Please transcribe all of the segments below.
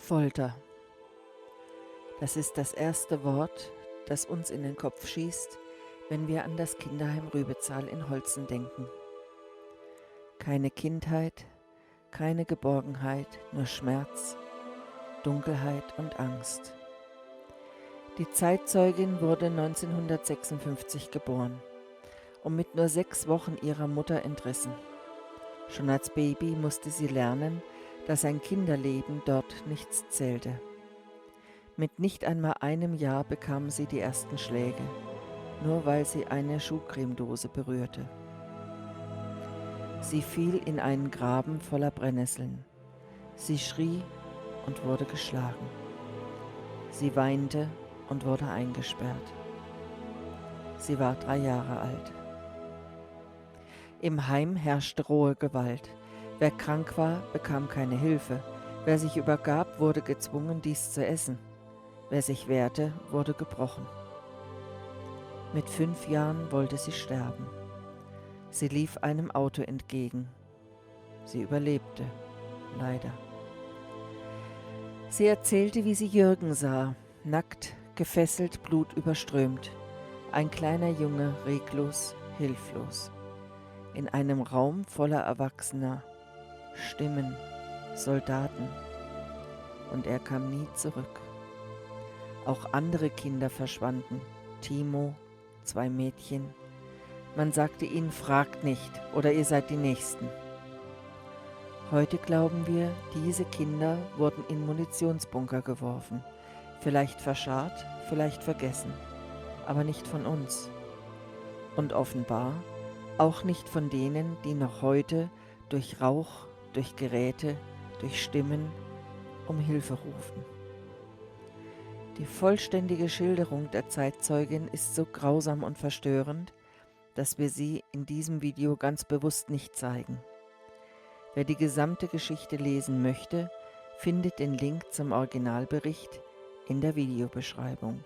Folter. Das ist das erste Wort, das uns in den Kopf schießt, wenn wir an das Kinderheim Rübezahl in Holzen denken. Keine Kindheit, keine Geborgenheit, nur Schmerz, Dunkelheit und Angst. Die Zeitzeugin wurde 1956 geboren und mit nur 6 Wochen ihrer Mutter entrissen. Schon als Baby musste sie lernen, dass ein Kinderleben dort nichts zählte. Mit nicht einmal einem Jahr bekam sie die ersten Schläge, nur weil sie eine Schuhcremedose berührte. Sie fiel in einen Graben voller Brennnesseln. Sie schrie und wurde geschlagen. Sie weinte und wurde eingesperrt. Sie war 3 Jahre alt. Im Heim herrschte rohe Gewalt. Wer krank war, bekam keine Hilfe. Wer sich übergab, wurde gezwungen, dies zu essen. Wer sich wehrte, wurde gebrochen. Mit 5 Jahren wollte sie sterben. Sie lief einem Auto entgegen. Sie überlebte, leider. Sie erzählte, wie sie Jürgen sah, nackt, gefesselt, blutüberströmt. Ein kleiner Junge, reglos, hilflos. In einem Raum voller Erwachsener, Stimmen, Soldaten. Und er kam nie zurück. Auch andere Kinder verschwanden. Timo, 2 Mädchen. Man sagte ihnen, fragt nicht oder ihr seid die Nächsten. Heute glauben wir, diese Kinder wurden in Munitionsbunker geworfen. Vielleicht verscharrt, vielleicht vergessen. Aber nicht von uns. Und offenbar auch nicht von denen, die noch heute durch Rauch, durch Geräte, durch Stimmen um Hilfe rufen. Die vollständige Schilderung der Zeitzeugin ist so grausam und verstörend, dass wir sie in diesem Video ganz bewusst nicht zeigen. Wer die gesamte Geschichte lesen möchte, findet den Link zum Originalbericht in der Videobeschreibung.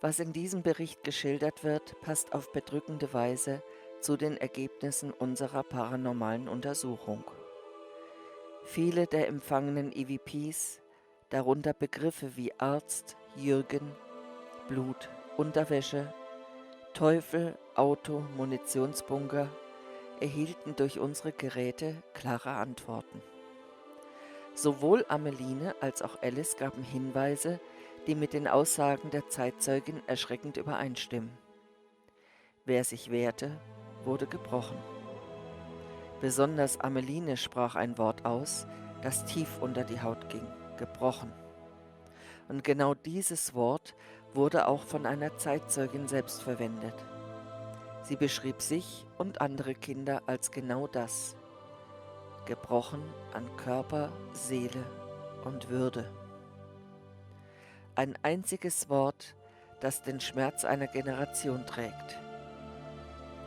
Was in diesem Bericht geschildert wird, passt auf bedrückende Weise zu den Ergebnissen unserer paranormalen Untersuchung. Viele der empfangenen EVPs, darunter Begriffe wie Arzt, Jürgen, Blut, Unterwäsche, Teufel, Auto, Munitionsbunker, erhielten durch unsere Geräte klare Antworten. Sowohl Ameline als auch Alice gaben Hinweise, die mit den Aussagen der Zeitzeugin erschreckend übereinstimmen. Wer sich wehrte, wurde gebrochen. Besonders Ameline sprach ein Wort aus, das tief unter die Haut ging: gebrochen. Und genau dieses Wort wurde auch von einer Zeitzeugin selbst verwendet. Sie beschrieb sich und andere Kinder als genau das: gebrochen an Körper, Seele und Würde. Ein einziges Wort, das den Schmerz einer Generation trägt.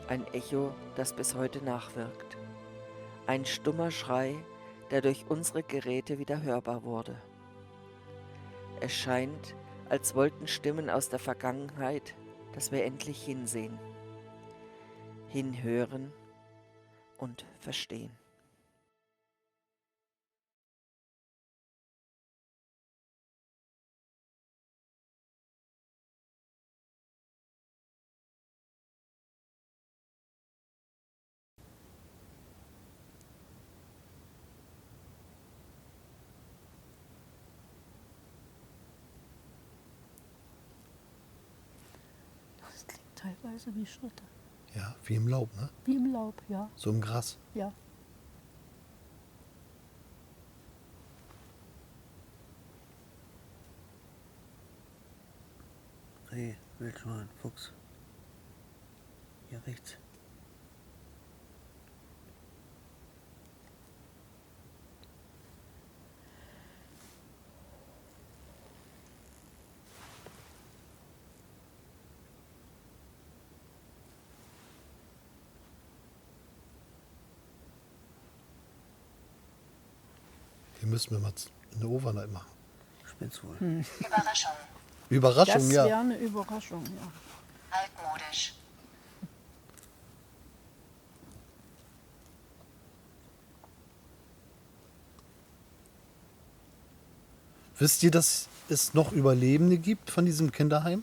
Ein Echo, das bis heute nachwirkt. Ein stummer Schrei, der durch unsere Geräte wieder hörbar wurde. Es scheint, als wollten Stimmen aus der Vergangenheit, dass wir endlich hinsehen, hinhören und verstehen. Das klingt teilweise wie Schritte. Ja, wie im Laub, ne? Wie im Laub, ja. So im Gras. Ja. Reh, Wildschwein, Fuchs. Hier rechts. Hier müssen wir mal eine Overnight machen. Spinn's wohl. Überraschung. Überraschung, Das ja. wäre eine Überraschung, ja. Altmodisch. Wisst ihr, dass es noch Überlebende gibt von diesem Kinderheim?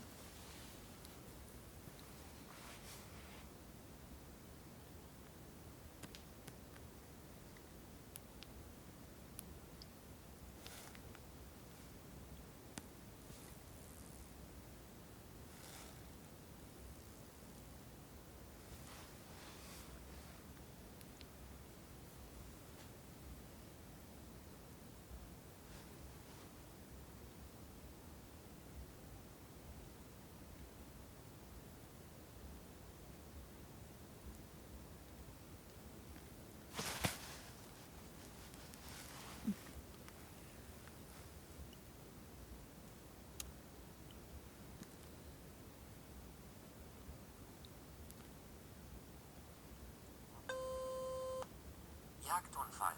Jagdunfall.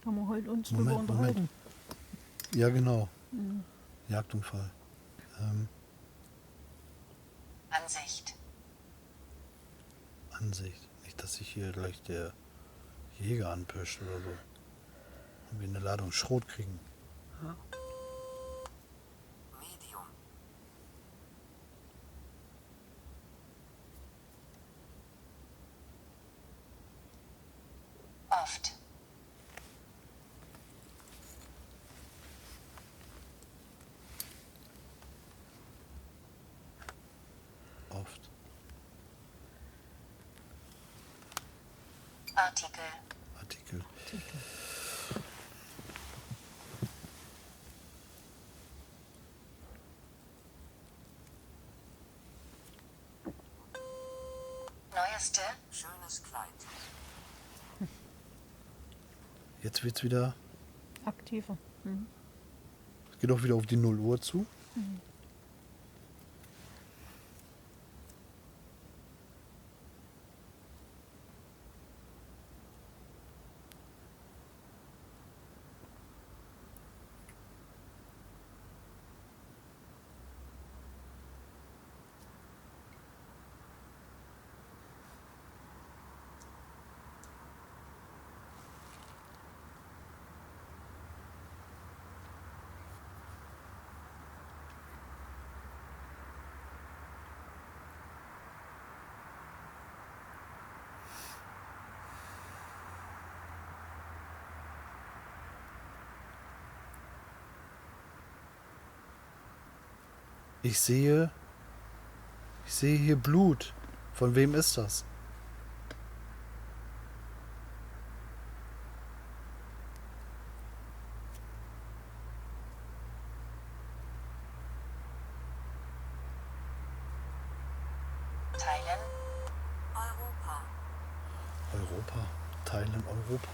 Haben wir heute uns Moment, drüber unterhalten. Ja, genau. Jagdunfall. Ansicht. Ansicht. Nicht, dass sich hier gleich der Jäger anpischt oder so. Und wir eine Ladung Schrot kriegen. Medium. Oft. Oft. Artikel. Artikel. Neueste. Schönes Kleid. Jetzt wird's wieder. Aktiver. Es geht auch wieder auf die 0 Uhr zu. Ich sehe hier Blut. Von wem ist das? Teilen. Europa. Europa. Teilen Europa.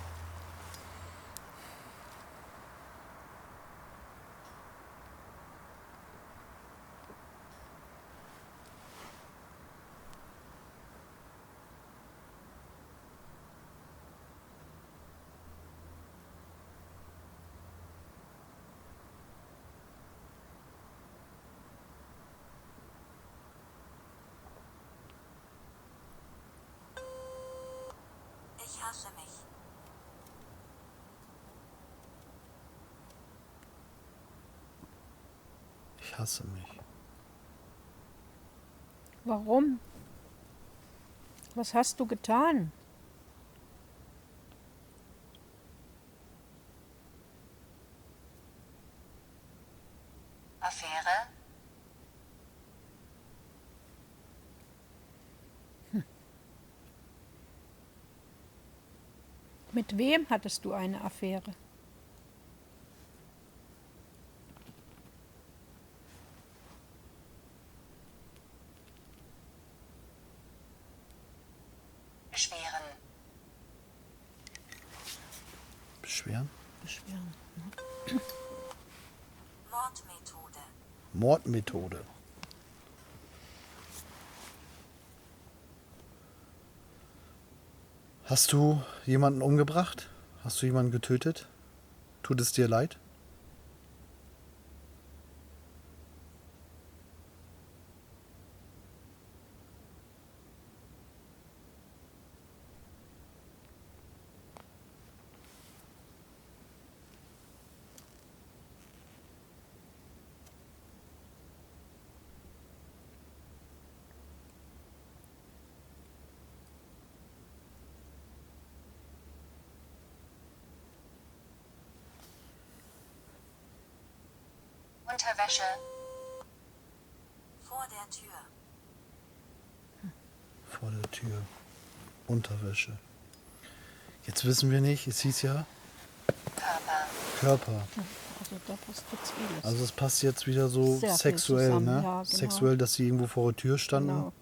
Ich hasse mich. Ich hasse mich. Warum? Was hast du getan? Affäre. Mit wem hattest du eine Affäre? Beschweren. Beschweren? Beschweren. Mordmethode. Mordmethode. Hast du jemanden umgebracht? Hast du jemanden getötet? Tut es dir leid? Unterwäsche. Vor der Tür. Vor der Tür. Unterwäsche. Jetzt wissen wir nicht, es hieß ja Körper. Körper. Also da passt jetzt vieles. Also es passt jetzt wieder so Sehr viel sexuell, zusammen, ne? ja, genau. Sexuell, dass sie irgendwo vor der Tür standen. Genau.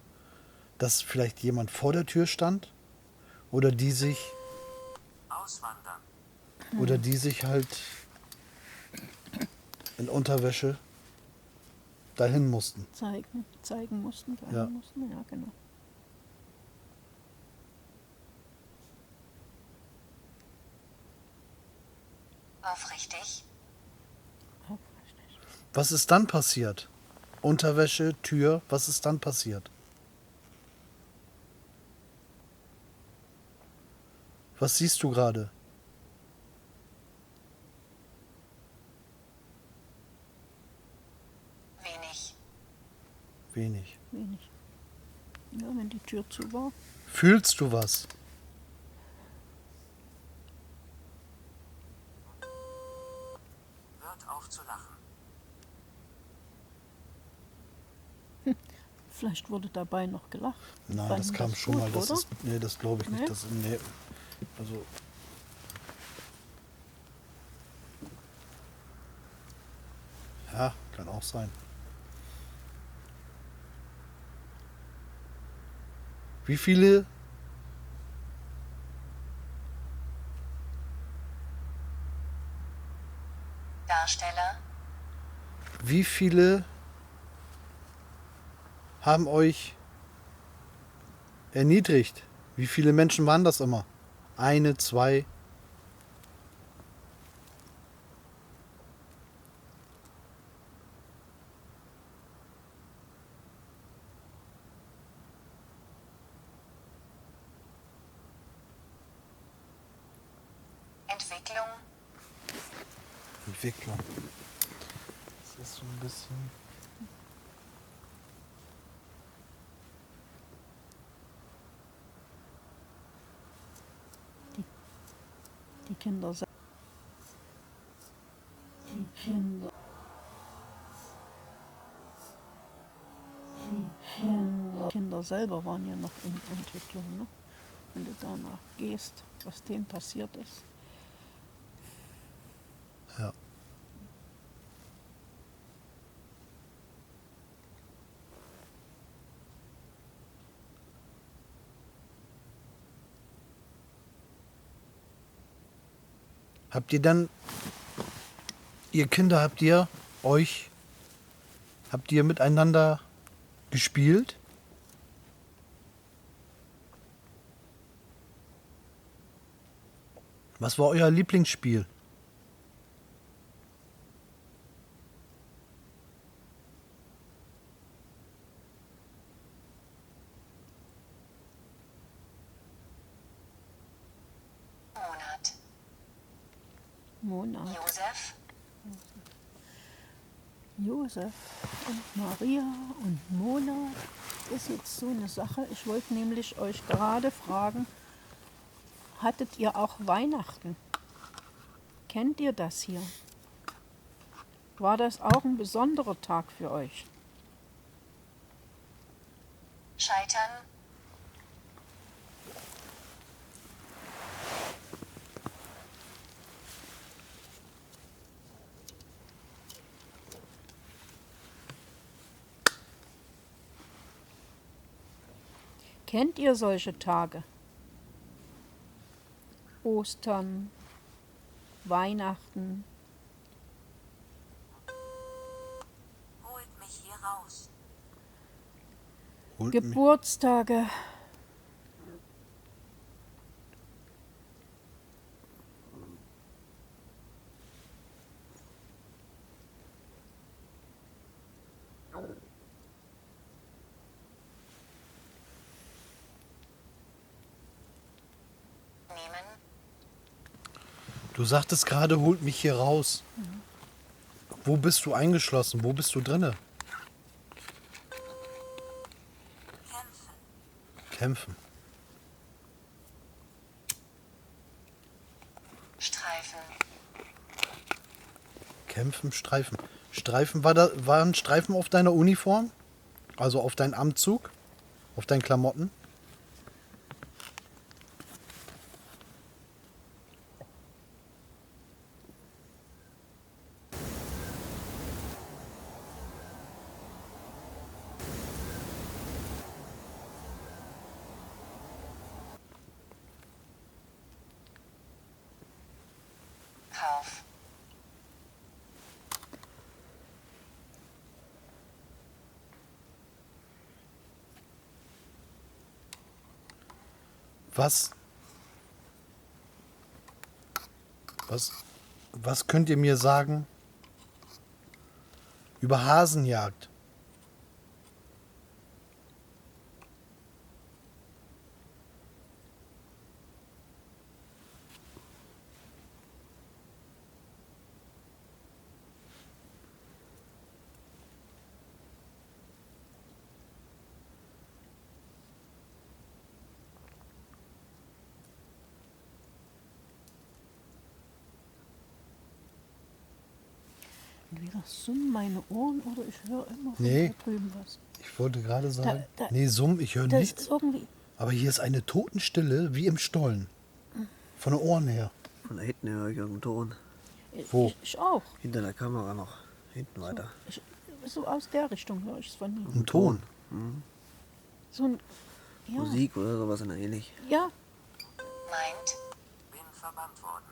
Dass vielleicht jemand vor der Tür stand. Oder die sich, Auswandern. oder die sich halt in Unterwäsche dahin mussten. Zeigen mussten, zeigen Ja. mussten, ja genau. Aufrichtig. Aufrichtig. Was ist dann passiert? Unterwäsche, Tür, was ist dann passiert? Was siehst du gerade? Wenig. Wenig. Wenig. Ja, wenn die Tür zu war. Fühlst du was? Hört auf zu lachen. Vielleicht wurde dabei noch gelacht. Nein, Fanden das kam das schon gut, mal. Das oder? ist, nee, das glaube ich nicht. Nee? Das, nee. Also. Ja, kann auch sein. Wie viele Darsteller. Wie viele haben euch erniedrigt? Wie viele Menschen waren das immer? Eine, zwei? Entwicklung. Entwicklung. Das ist so ein bisschen. Die Kinder se- Die Kinder selber waren ja noch in Entwicklung, ne? Wenn du danach gehst, was denen passiert ist. Ja. Habt ihr dann, ihr Kinder, habt ihr miteinander gespielt? Was war euer Lieblingsspiel? Monat. Monat. Josef. Josef und Maria und Mona ist jetzt so eine Sache. Ich wollte nämlich euch gerade fragen, hattet ihr auch Weihnachten? Kennt ihr das hier? War das auch ein besonderer Tag für euch? Scheitern. Kennt ihr solche Tage? Ostern, Weihnachten, Holt mich hier raus. Holt mich. Geburtstage, Nehmen. Du sagtest gerade, holt mich hier raus. Wo bist du eingeschlossen? Wo bist du drinne? Kämpfen. Kämpfen. Streifen. Kämpfen, streifen. Streifen, waren Streifen auf deiner Uniform? Also auf deinen Anzug? Auf deinen Klamotten? Kauf. Was? Was könnt ihr mir sagen über Hasenjagd? Entweder summen meine Ohren oder ich höre immer von Nee. da drüben was. Ich wollte gerade sagen. Da- Nee, Summ, ich höre Das nichts. ist irgendwie. Aber hier ist eine Totenstille wie im Stollen. Von den Ohren her. Von da hinten höre ich irgendeinen Ton. Wo? Ich auch. Hinter der Kamera noch. Hinten weiter. So aus der Richtung höre ich es von mir. Ein Ton. So ein. Ja, Musik oder sowas in der ähnlich. ja, Meint. Bin verbannt worden.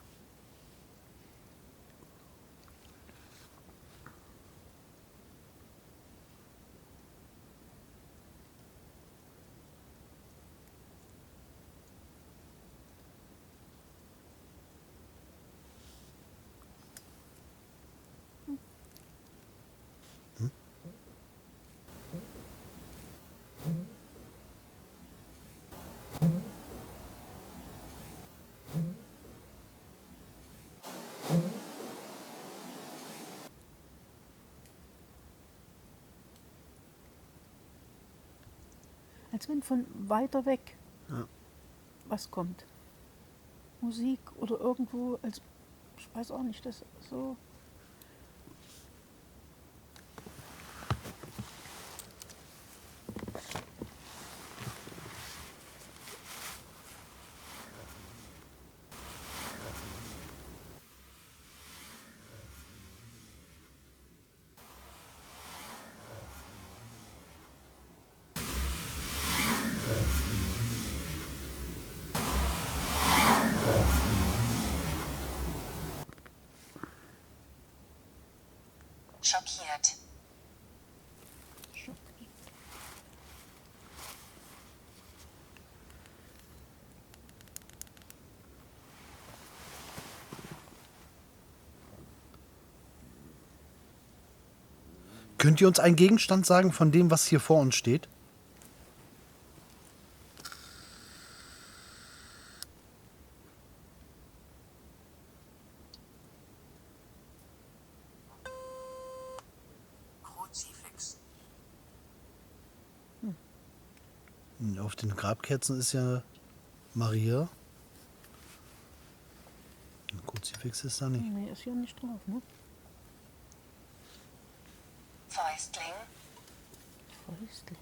als wenn von weiter weg Ja. was kommt. Musik oder irgendwo, als ich weiß auch nicht, das so. Schockiert. Könnt ihr uns einen Gegenstand sagen von dem, was hier vor uns steht? Kruzifix. Auf den Grabkerzen ist ja Maria. Ein Kruzifix ist da nicht. Nee, ist hier nicht drauf, ne? Fäustling. Fäustling.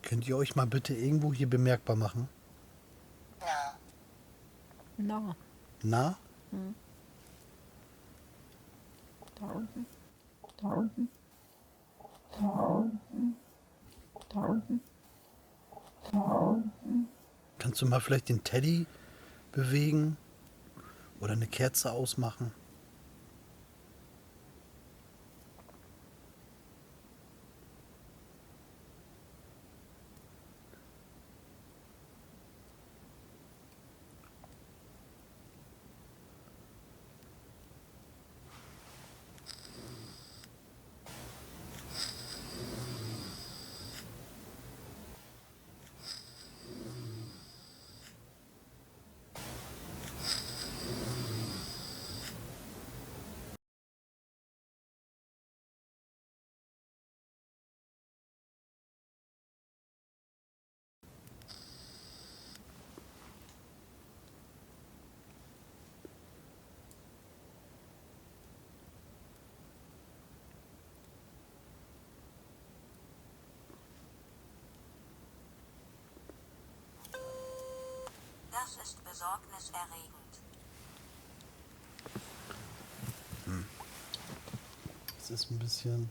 Könnt ihr euch mal bitte irgendwo hier bemerkbar machen? Nah. Na, Na? da unten. Da unten. Da unten. Da unten. Da unten. Kannst du mal vielleicht den Teddy bewegen? Oder eine Kerze ausmachen? ist besorgniserregend. Es ist ein bisschen...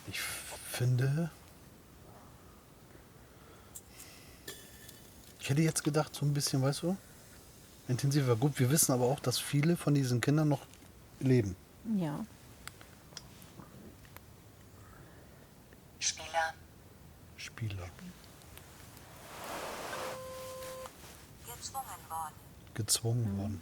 Ich finde... Ich hätte jetzt gedacht, so ein bisschen, weißt du, intensiver. Gut, wir wissen aber auch, dass viele von diesen Kindern noch leben. Ja. Spieler, Spieler. Gezwungen worden. Gezwungen worden.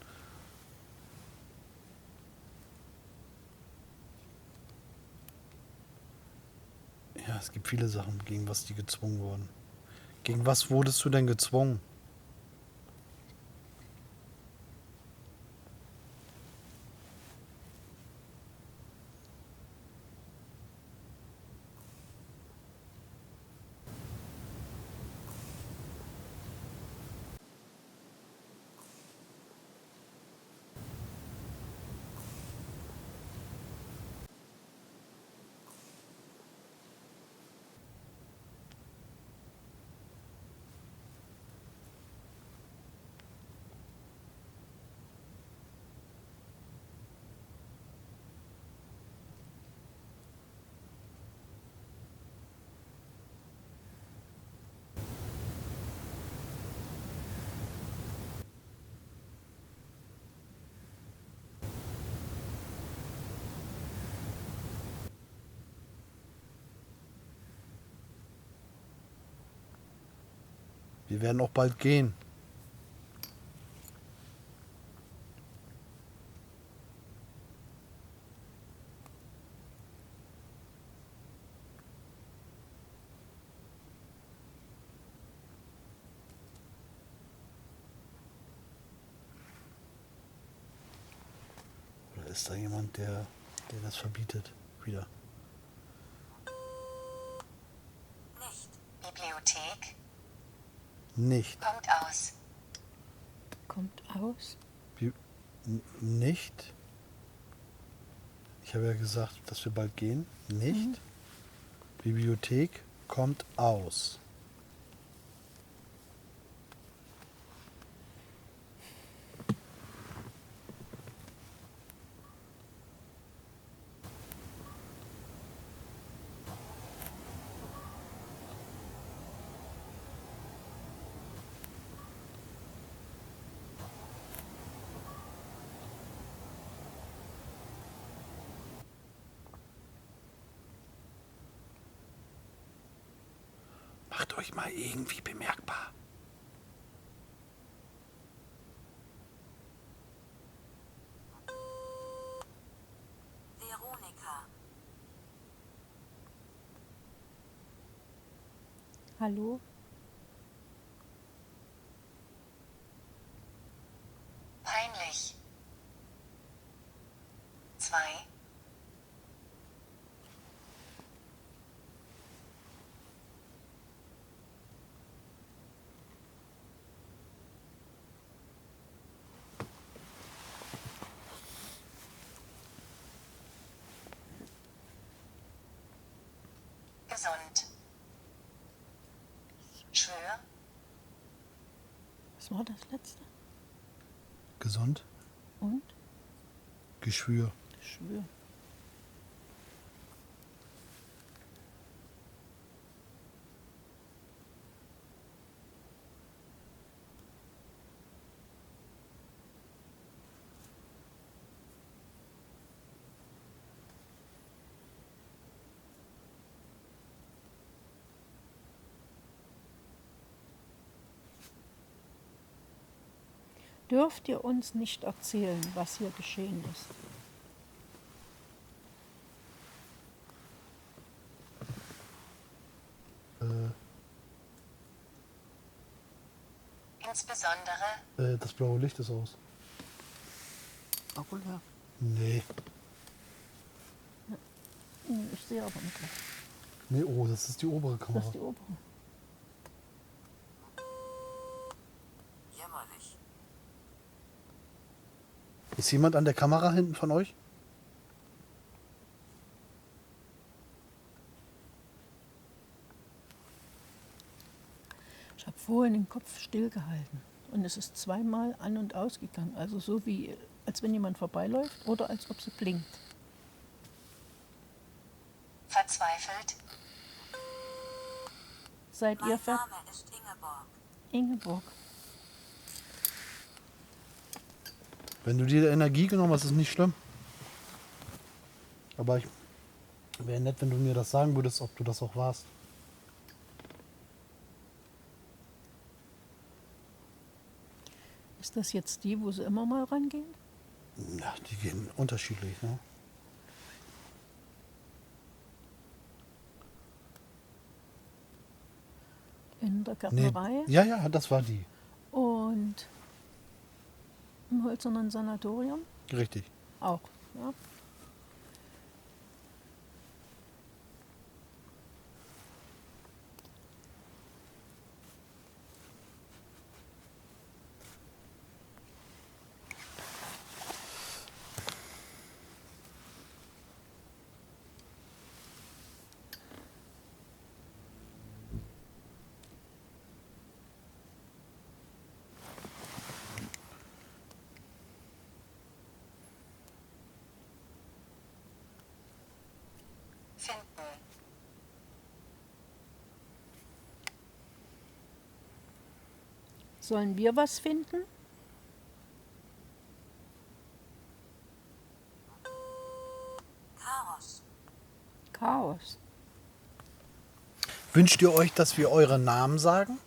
Ja, es gibt viele Sachen, gegen was die gezwungen wurden. Gegen was wurdest du denn gezwungen? Wir werden auch bald gehen. Oder ist da jemand, der das verbietet? Wieder. Nicht. Bibliothek, Nicht. kommt aus. Kommt aus. Nicht. Ich habe ja gesagt, dass wir bald gehen. Nicht. Bibliothek kommt aus. Macht euch mal irgendwie bemerkbar. Veronika. Hallo? Peinlich. 2, gesund. Schwör, Was war das letzte? Gesund. Und? Geschwür. Schwör. Dürft ihr uns nicht erzählen, was hier geschehen ist? insbesondere Das blaue Licht ist aus. Auch wohl, ja. Nee. Ich sehe aber nicht. Nee, oh, das ist die obere Das Kamera. ist die obere. Jämmerlich. Ist jemand an der Kamera hinten von euch? Ich habe vorhin den Kopf stillgehalten und es ist zweimal an- und ausgegangen. Also so wie, als wenn jemand vorbeiläuft oder als ob sie blinkt. Verzweifelt. Seid ihr Mein Name ist Ingeborg. Ingeborg? Wenn du dir Energie genommen hast, ist nicht schlimm. Aber ich wäre nett, wenn du mir das sagen würdest, ob du das auch warst. Ist das jetzt die, wo sie immer mal rangehen? Ja, die gehen unterschiedlich, ne? In der Nee, Gärtnerei ja, das war die. und im Hölzernen Sanatorium Richtig. auch. Ja. Finden. Sollen wir was finden? Chaos. Chaos. Wünscht ihr euch, dass wir eure Namen sagen?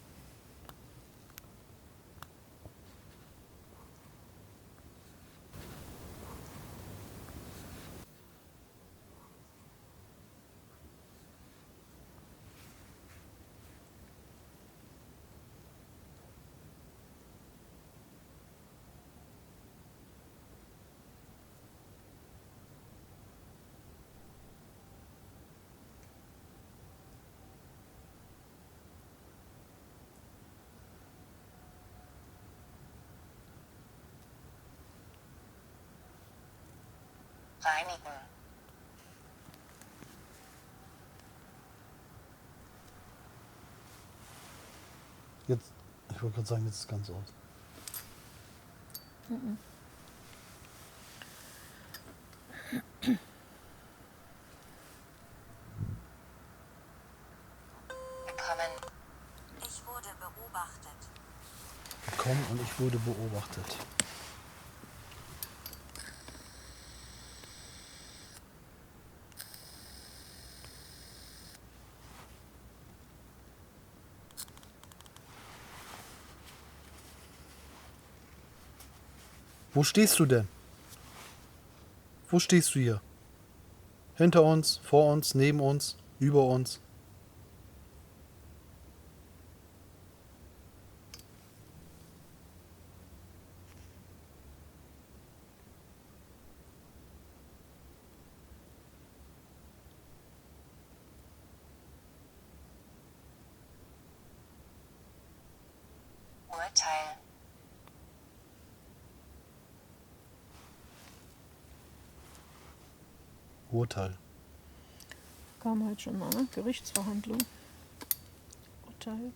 Reinigen. Jetzt, ich wollte gerade sagen, jetzt ist ganz aus. Bekommen. Ich wurde beobachtet. Gekommen und ich wurde beobachtet. Wo stehst du denn? Wo stehst du hier? Hinter uns, vor uns, neben uns, über uns? Urteil. Urteil. Kam halt schon mal, ne? Gerichtsverhandlung. Urteil.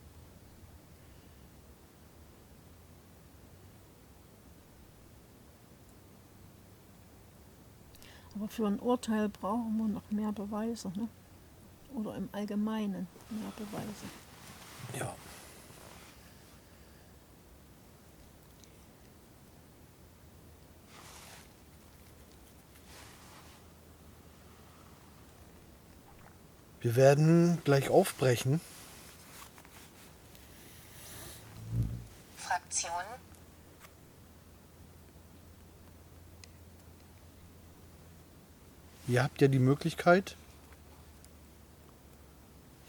Aber für ein Urteil brauchen wir noch mehr Beweise, ne? Oder im Allgemeinen mehr Beweise. Ja. Wir werden gleich aufbrechen. Fraktion. Ihr habt ja die Möglichkeit,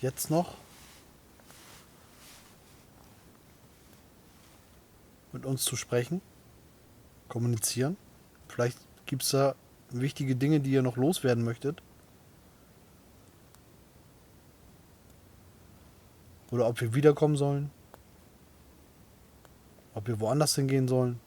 jetzt noch mit uns zu sprechen, kommunizieren. Vielleicht gibt es da wichtige Dinge, die ihr noch loswerden möchtet. Oder ob wir wiederkommen sollen. Ob wir woanders hingehen sollen.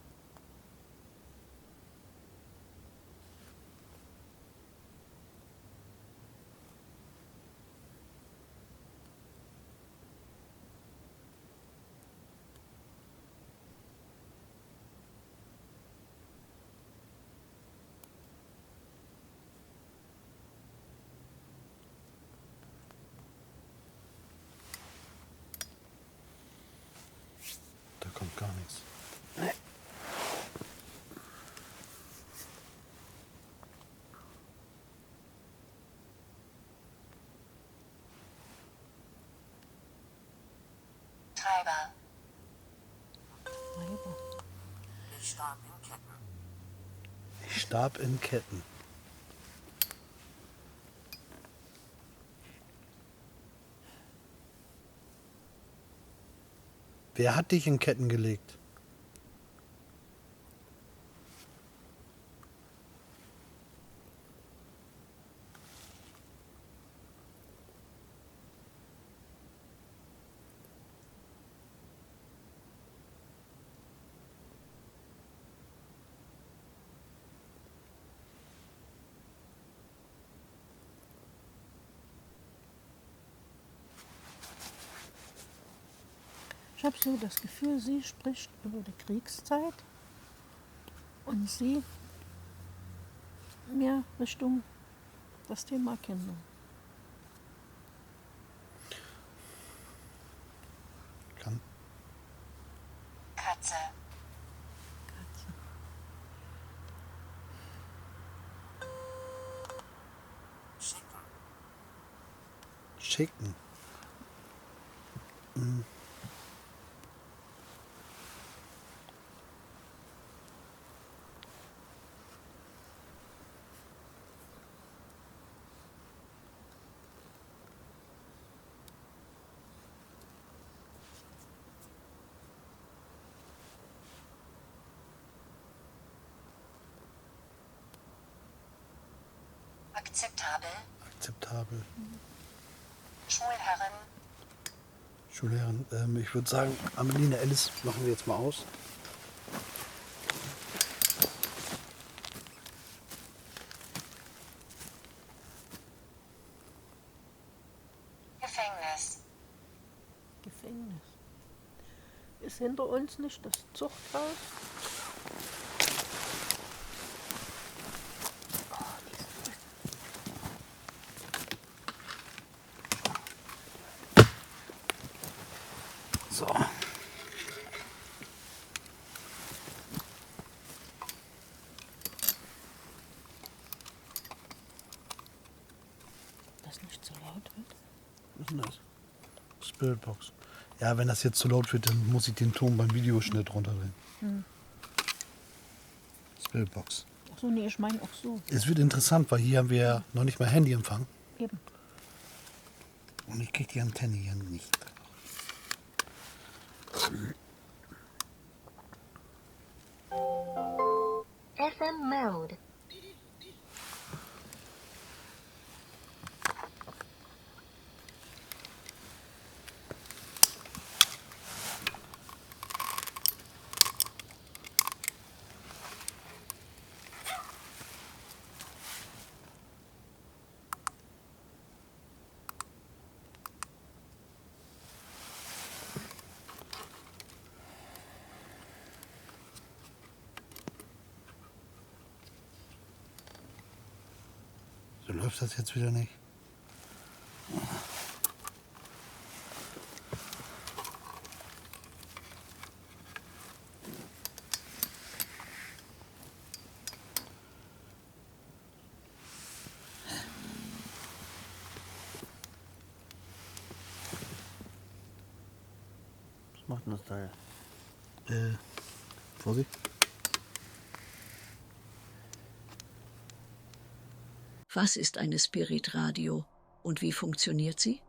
Treiber. Treiber. Ich starb in Ketten. Ich starb in Ketten. Wer hat dich in Ketten gelegt? Ich habe so das Gefühl, sie spricht über die Kriegszeit und sie mehr Richtung das Thema Kinder. Kann. Katze. Katze. Schicken. Schicken. Akzeptabel. Akzeptabel. Schulherrin. Schullehrerin, ich würde sagen, Ameline Alice machen wir jetzt mal aus. Gefängnis. Gefängnis. Ist hinter uns nicht das Zuchthaus? So. Das nicht so laut wird. Was ist denn das? Spiritbox. Ja, wenn das jetzt zu laut wird, dann muss ich den Ton beim Videoschnitt runterdrehen. Spiritbox. Achso, nee, ich meine auch so. Es wird interessant, weil hier haben wir ja noch nicht mal Handyempfang. Eben. Und ich kriege die Antenne hier nicht. FM Mode. So läuft das jetzt wieder nicht. Was macht denn das da? Vorsicht. Was ist eine Spiritradio und wie funktioniert sie?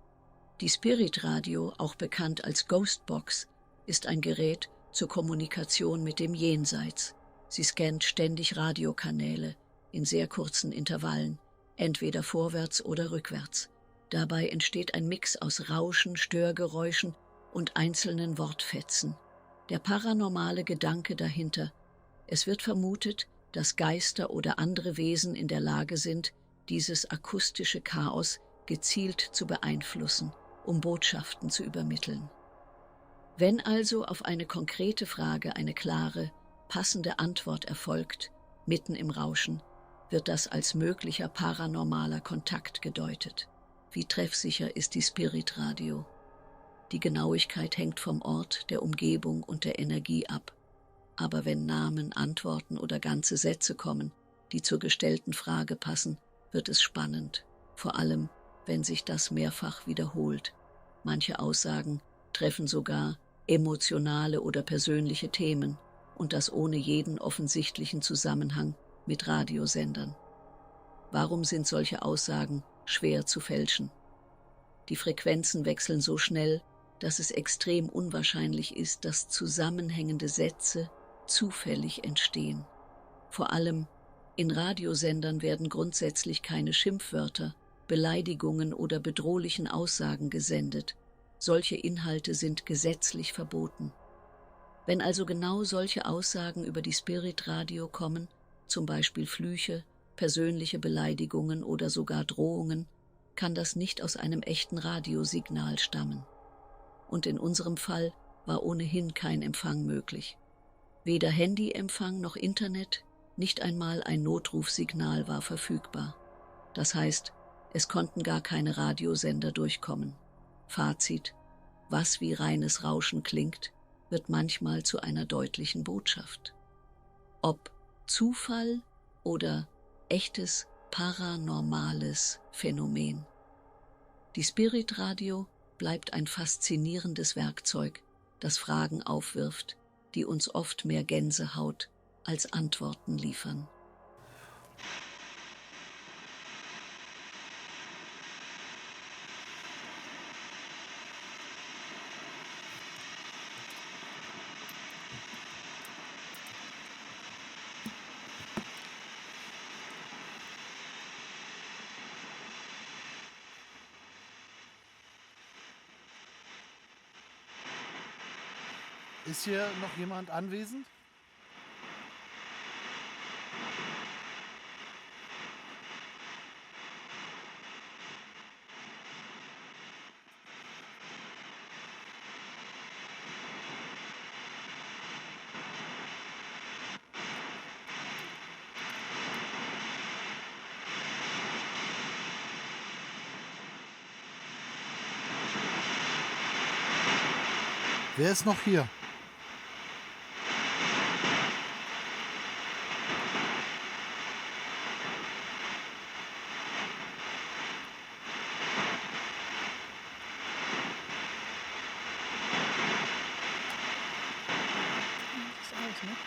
Die Spiritradio, auch bekannt als Ghostbox, ist ein Gerät zur Kommunikation mit dem Jenseits. Sie scannt ständig Radiokanäle in sehr kurzen Intervallen, entweder vorwärts oder rückwärts. Dabei entsteht ein Mix aus Rauschen, Störgeräuschen und einzelnen Wortfetzen. Der paranormale Gedanke dahinter: Es wird vermutet, dass Geister oder andere Wesen in der Lage sind, dieses akustische Chaos gezielt zu beeinflussen, um Botschaften zu übermitteln. Wenn also auf eine konkrete Frage eine klare, passende Antwort erfolgt, mitten im Rauschen, wird das als möglicher paranormaler Kontakt gedeutet. Wie treffsicher ist die Spiritradio? Die Genauigkeit hängt vom Ort, der Umgebung und der Energie ab. Aber wenn Namen, Antworten oder ganze Sätze kommen, die zur gestellten Frage passen, wird es spannend, vor allem, wenn sich das mehrfach wiederholt. Manche Aussagen treffen sogar, emotionale oder persönliche Themen, und das ohne jeden offensichtlichen Zusammenhang mit Radiosendern. Warum sind solche Aussagen schwer zu fälschen? Die Frequenzen wechseln so schnell, dass es extrem unwahrscheinlich ist, dass zusammenhängende Sätze zufällig entstehen. Vor allem in Radiosendern werden grundsätzlich keine Schimpfwörter, Beleidigungen oder bedrohlichen Aussagen gesendet. Solche Inhalte sind gesetzlich verboten. Wenn also genau solche Aussagen über die Spirit Radio kommen, zum Beispiel Flüche, persönliche Beleidigungen oder sogar Drohungen, kann das nicht aus einem echten Radiosignal stammen. Und in unserem Fall war ohnehin kein Empfang möglich. Weder Handyempfang noch Internet, nicht einmal ein Notrufsignal war verfügbar. Das heißt, es konnten gar keine Radiosender durchkommen. Fazit: Was wie reines Rauschen klingt, wird manchmal zu einer deutlichen Botschaft. Ob Zufall oder echtes paranormales Phänomen. Die Spirit Radio bleibt ein faszinierendes Werkzeug, das Fragen aufwirft, die uns oft mehr Gänsehaut als Antworten liefern. Ist hier noch jemand anwesend? Wer ist noch hier? Das ist alles, ne?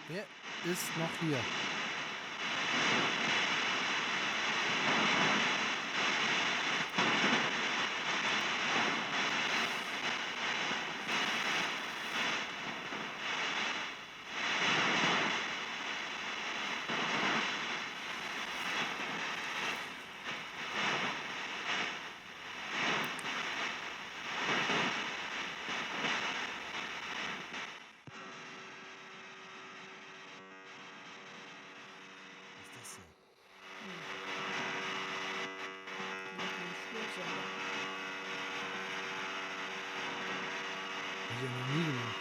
Wer ist noch hier? Hab ich ja noch nie gemacht.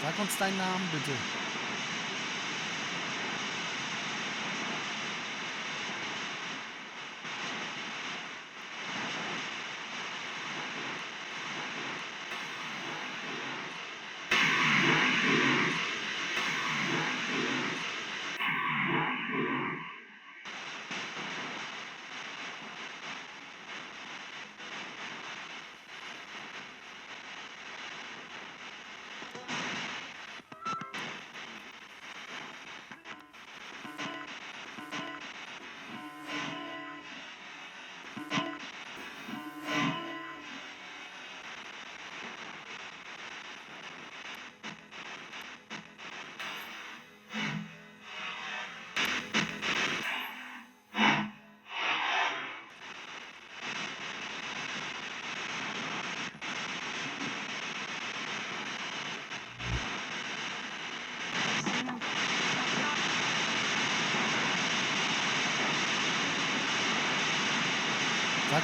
Sag uns deinen Namen bitte.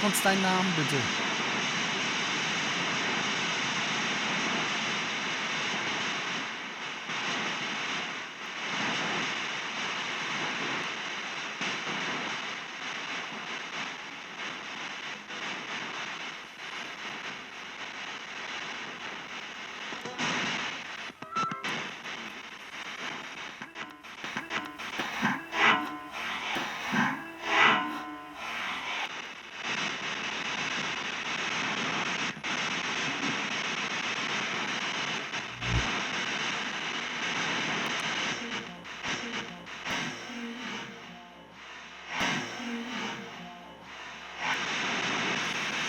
Sag uns deinen Namen bitte.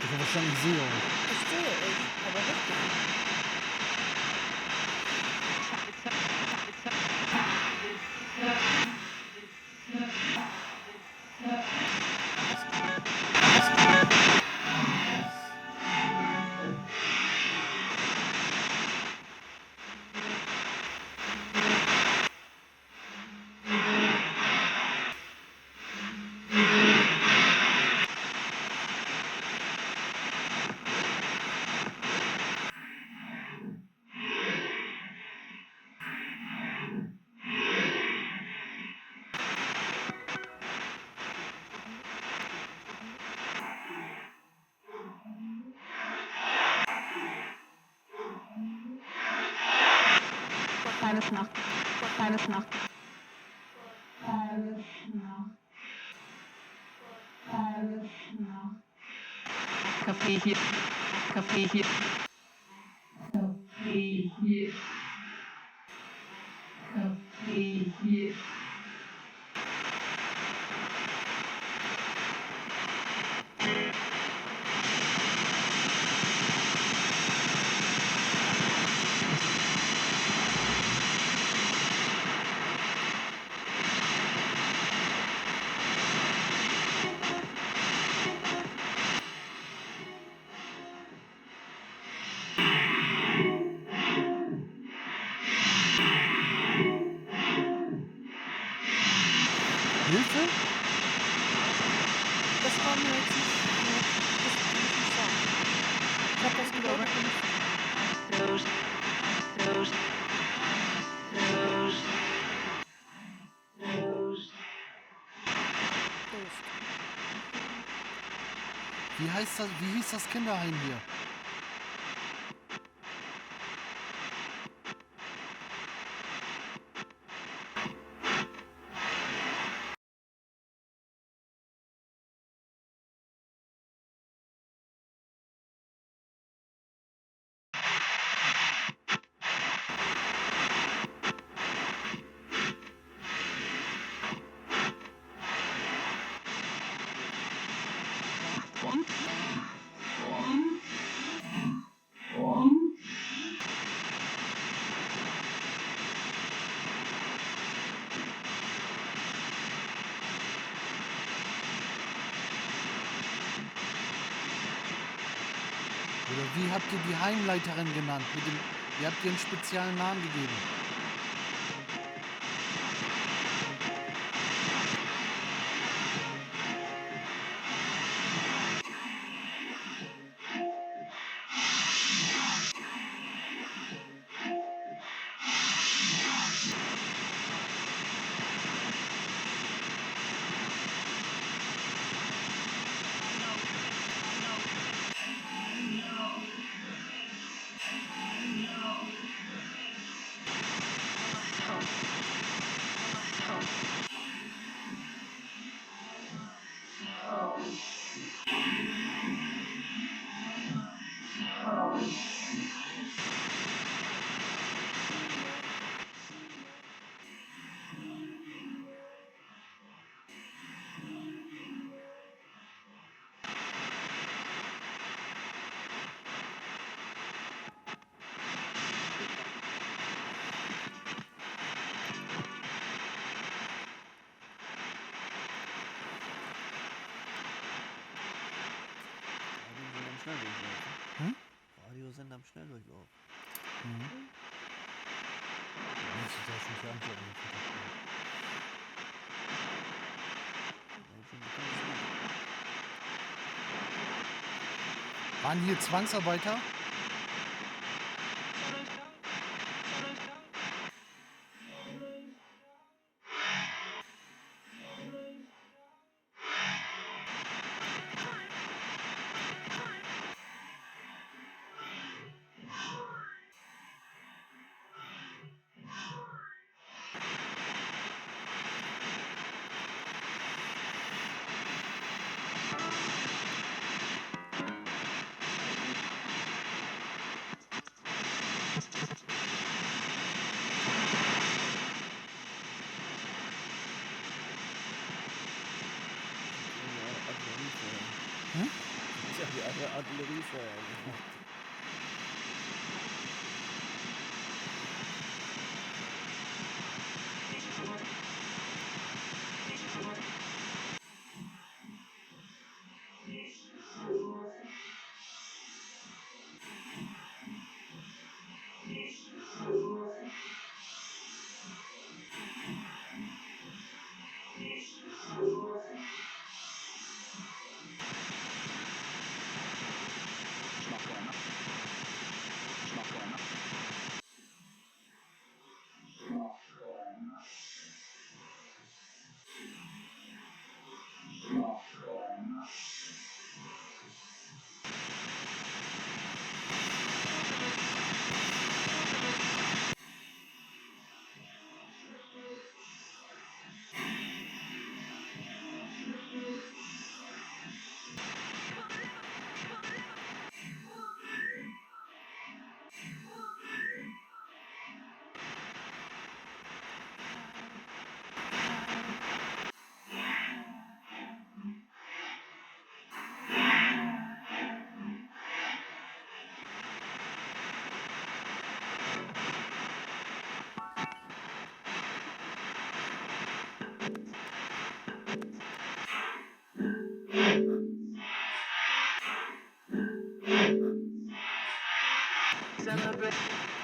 Ich habe wahrscheinlich sehe euch. Ich sehe euch, aber richtig. Hilfe? Das war mir jetzt nicht, das kann ich nicht sagen. Ich habe das gehört, aber nicht. Prost. Wie hieß das Kinderheim hier? Oder wie habt ihr die Heimleiterin genannt? Wie habt ihr einen speziellen Namen gegeben? Radiosender am Schnelldurchlauf. Kannst du das nicht antworten? Waren hier Zwangsarbeiter? Hm? Ich habe die andere Artilleriefeuer gemacht.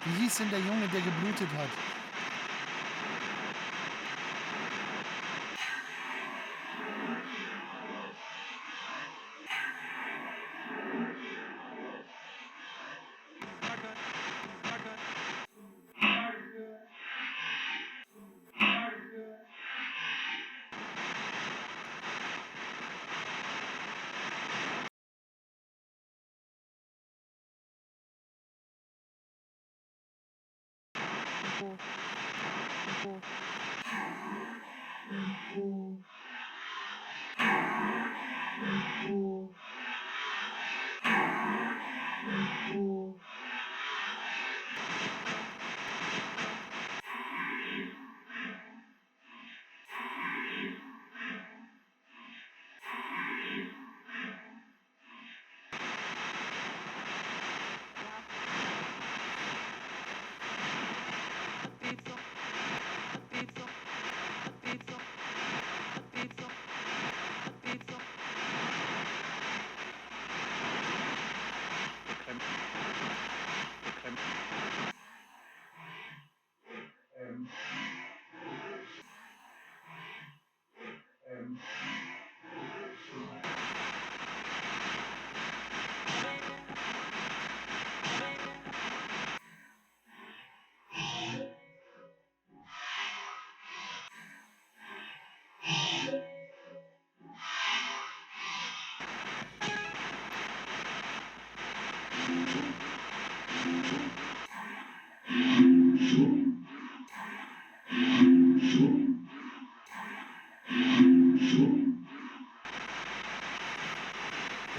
Wie hieß denn der Junge, der geblutet hat?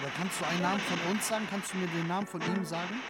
Oder kannst du einen Namen von uns sagen? Kannst du mir den Namen von ihm sagen?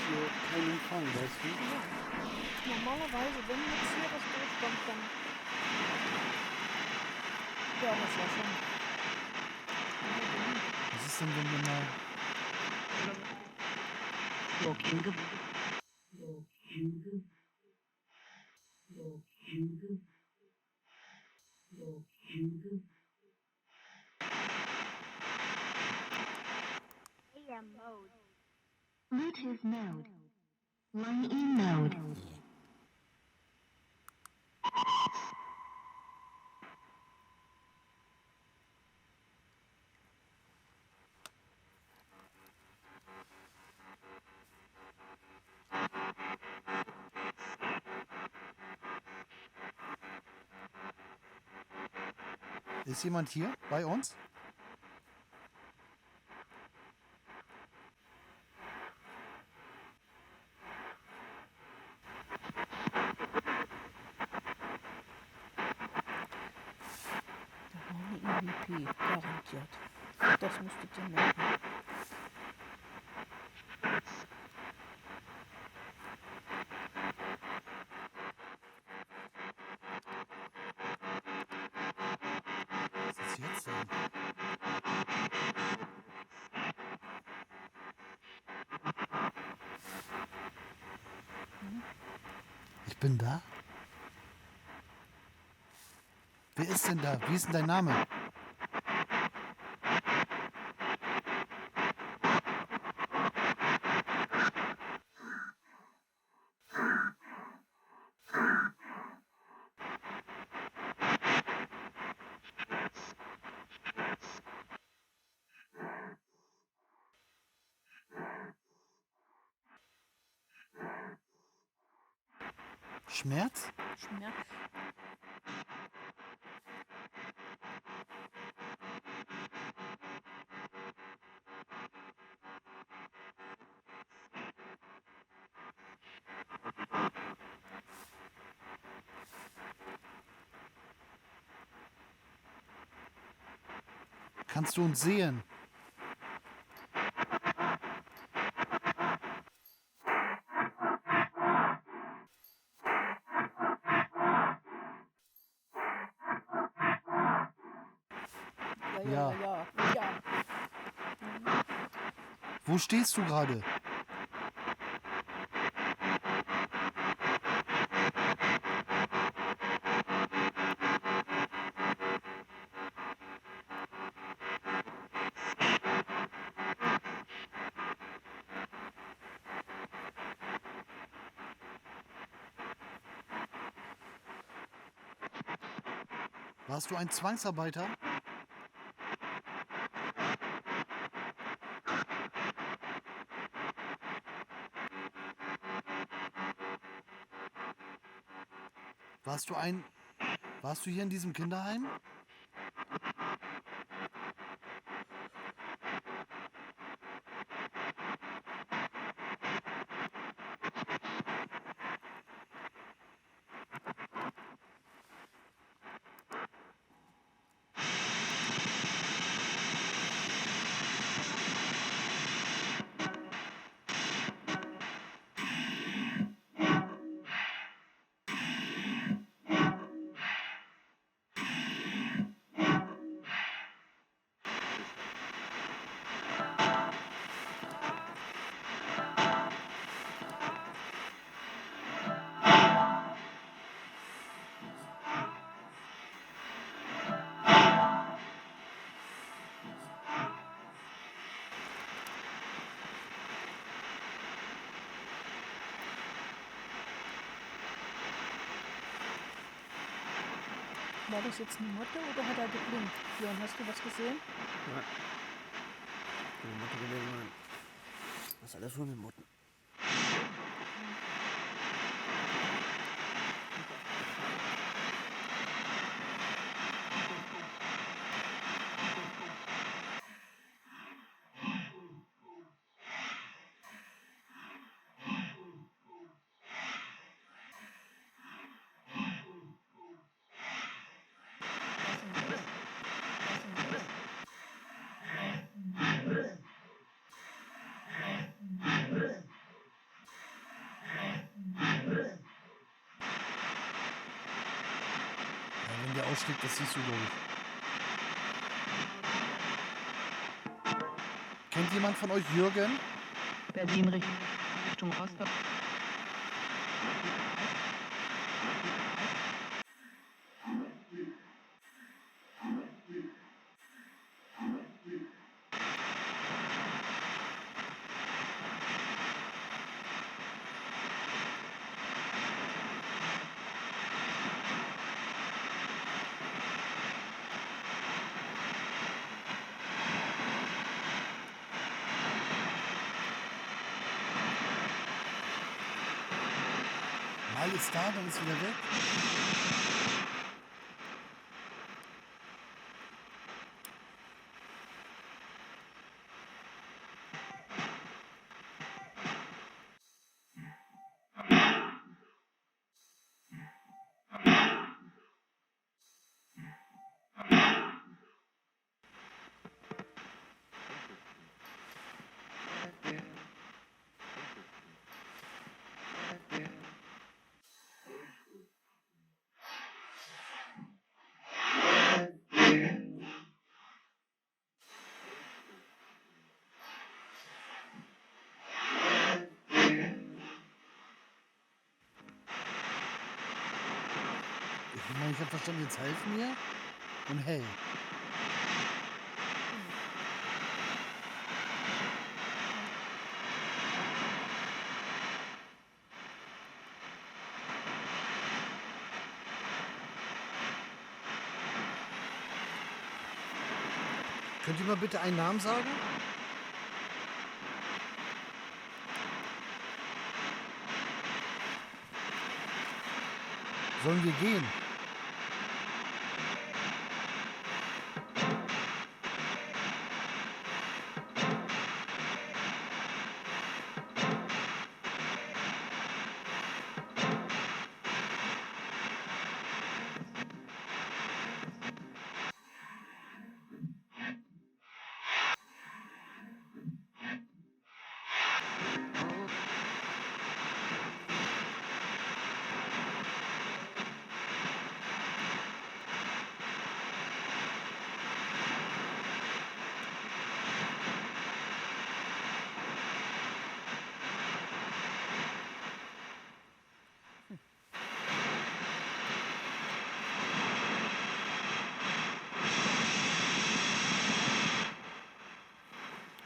hier keinen Empfang, weißt du? Normalerweise, wenn jetzt hier was durchkommt, dann. Ja, das war schon. Was ist denn, wenn wir mal... AM mode. Bluetooth mode. Line in mode. Ist jemand hier bei uns? Da war eine EVP, garantiert. Das müsstet ihr merken. Was ist jetzt denn? Ich bin da? Wer ist denn da? Wie ist denn dein Name? Schmerz? Schmerz. Kannst du uns sehen? Ja. Wo stehst du gerade? Warst du ein Zwangsarbeiter? Warst du hier in diesem Kinderheim? War das jetzt eine Motte oder hat er geblinkt? Björn, hast du was gesehen? Ja. Die Mutter gelesen haben. Was ist alles voll mit Motten? ausschlägt, das siehst du durch. Kennt jemand von euch Jürgen? Berlin Richtung Rostock. Mal ist da, dann ist wieder weg. Ich habe verstanden, jetzt helfen mir und hey. Könnt ihr mal bitte einen Namen sagen? Sollen wir gehen?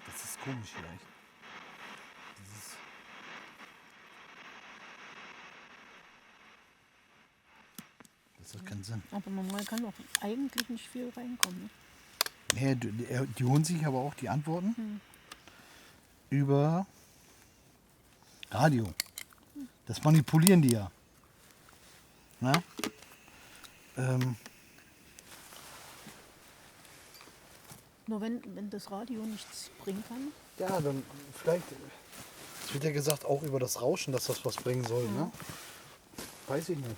Das ist komisch hier echt. Das hat keinen Sinn. Aber normal kann doch eigentlich nicht viel reinkommen. Ne? Nee, die holen sich aber auch die Antworten über Radio. Das manipulieren die ja. Na? Nur wenn das Radio nichts bringen kann. Ja, dann vielleicht. Es wird ja gesagt, auch über das Rauschen, dass das was bringen soll. Ne? Weiß ich nicht.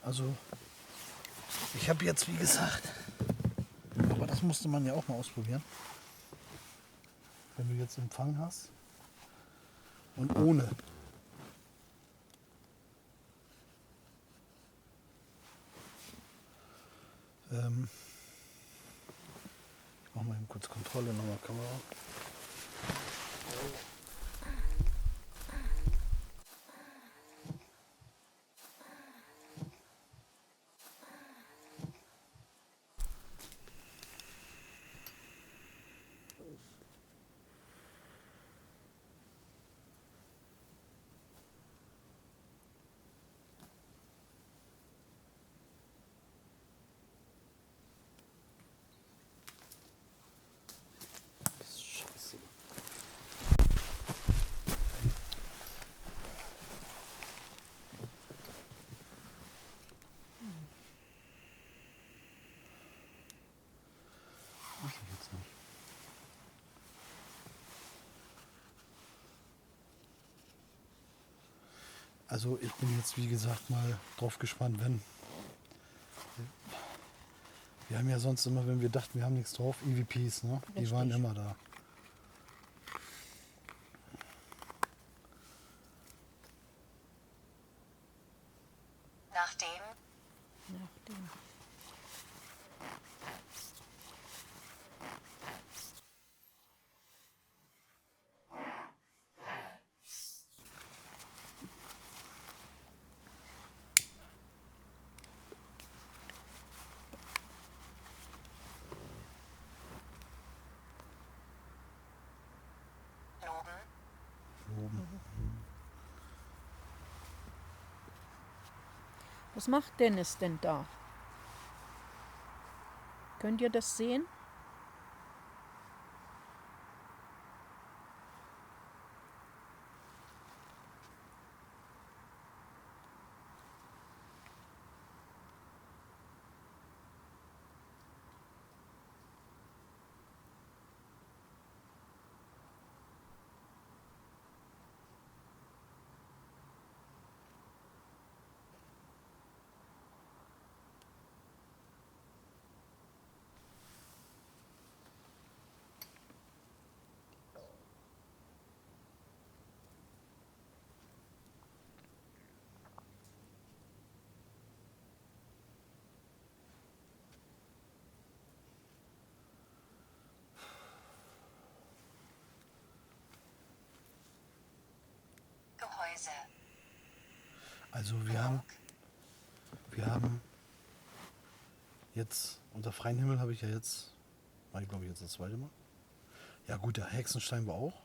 Also, ich habe jetzt, wie gesagt, aber das musste man ja auch mal ausprobieren. Wenn du jetzt Empfang hast und ohne. Ich mache mal eben kurz Kontrolle, nochmal Kamera. Scheiße. Weiß ich jetzt nicht. Also ich bin jetzt wie gesagt mal drauf gespannt, wenn. Wir haben ja sonst immer, wenn wir dachten, wir haben nichts drauf, EVPs, ne? Die waren Richtig. immer da. oben. Was macht Dennis denn da? Könnt ihr das sehen? Gehäuse. Also wir haben jetzt, unter freiem Himmel habe ich ja jetzt, war ich glaube jetzt das zweite Mal. Ja gut, der Hexenstein war auch.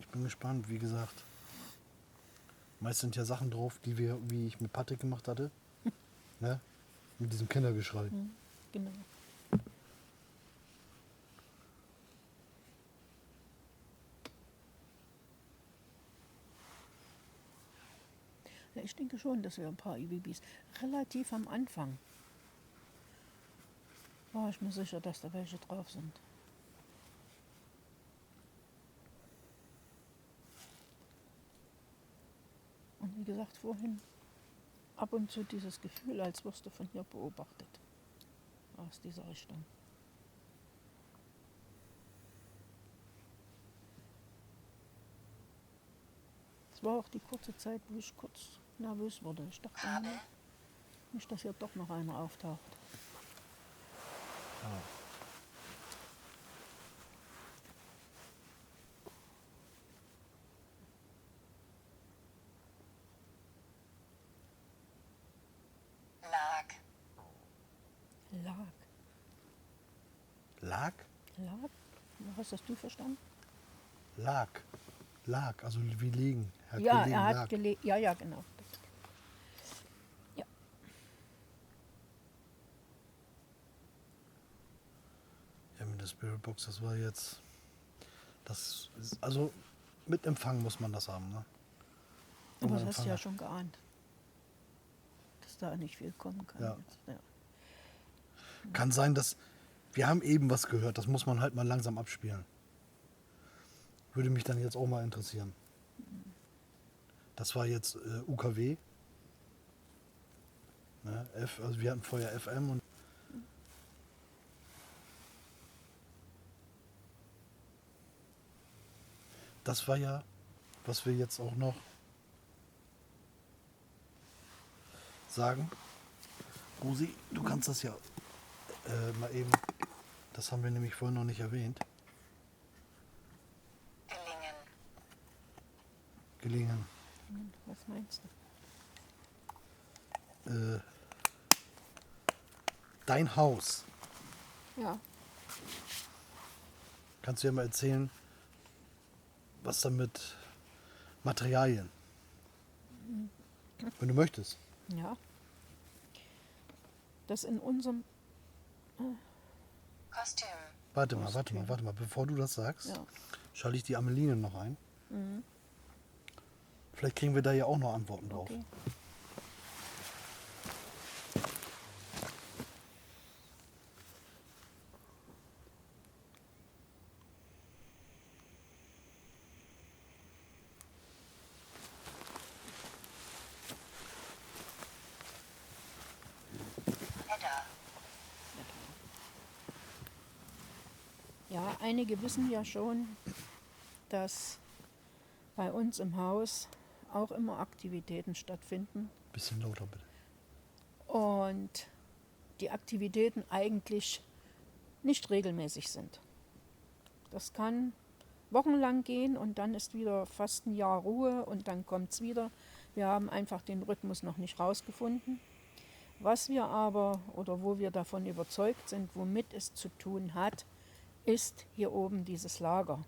Ich bin gespannt, wie gesagt. Meist sind ja Sachen drauf, wie ich mit Patrick gemacht hatte. Ne? Mit diesem Kindergeschrei. Genau. Ja, ich denke schon, dass wir ein paar IWBs relativ am Anfang war ich mir sicher, dass da welche drauf sind. Und wie gesagt, vorhin ab und zu dieses Gefühl, als wirst du von hier beobachtet. Aus dieser Richtung. Es war auch die kurze Zeit, wo ich kurz nervös wurde. Ich dachte, nicht, dass hier doch noch einer auftaucht. Lag. Lag. Lag? Lag? Was hast du verstanden? Lag. Lag, also wie liegen. Er hat Ja, gelegen, er hat lag. gelegt. Ja, ja, genau. Ja. Ja, mit der Spiritbox, das war jetzt. Das ist, also mit Empfang muss man das haben, ne? Aber Ohne das hast du Empfang ja hat- schon geahnt. Dass da nicht viel kommen kann. Ja. Jetzt. Ja. Kann sein, dass. Wir haben eben was gehört, das muss man halt mal langsam abspielen. Würde mich dann jetzt auch mal interessieren. Das war jetzt UKW. Ne, also wir hatten vorher FM und. Das war ja, was wir jetzt auch noch sagen. Rosi, du kannst das ja mal eben. Das haben wir nämlich vorhin noch nicht erwähnt. Gelingen. Gelingen. Was meinst du? Dein Haus. Ja. Kannst du ja mal erzählen, was damit Materialien. Wenn du möchtest. Ja. Das in unserem. Kostüm. Warte mal. Bevor du das sagst, Ja. schalte ich die Ameline noch ein. Vielleicht kriegen wir da ja auch noch Antworten drauf. Okay. Hedda. Ja, einige wissen ja schon, dass bei uns im Haus auch immer Aktivitäten stattfinden Bisschen lauter bitte. und die Aktivitäten eigentlich nicht regelmäßig sind. Das kann wochenlang gehen und dann ist wieder fast ein Jahr Ruhe und dann kommt es wieder. Wir haben einfach den Rhythmus noch nicht rausgefunden. Was wir aber oder wo wir davon überzeugt sind, womit es zu tun hat, ist hier oben dieses Lager.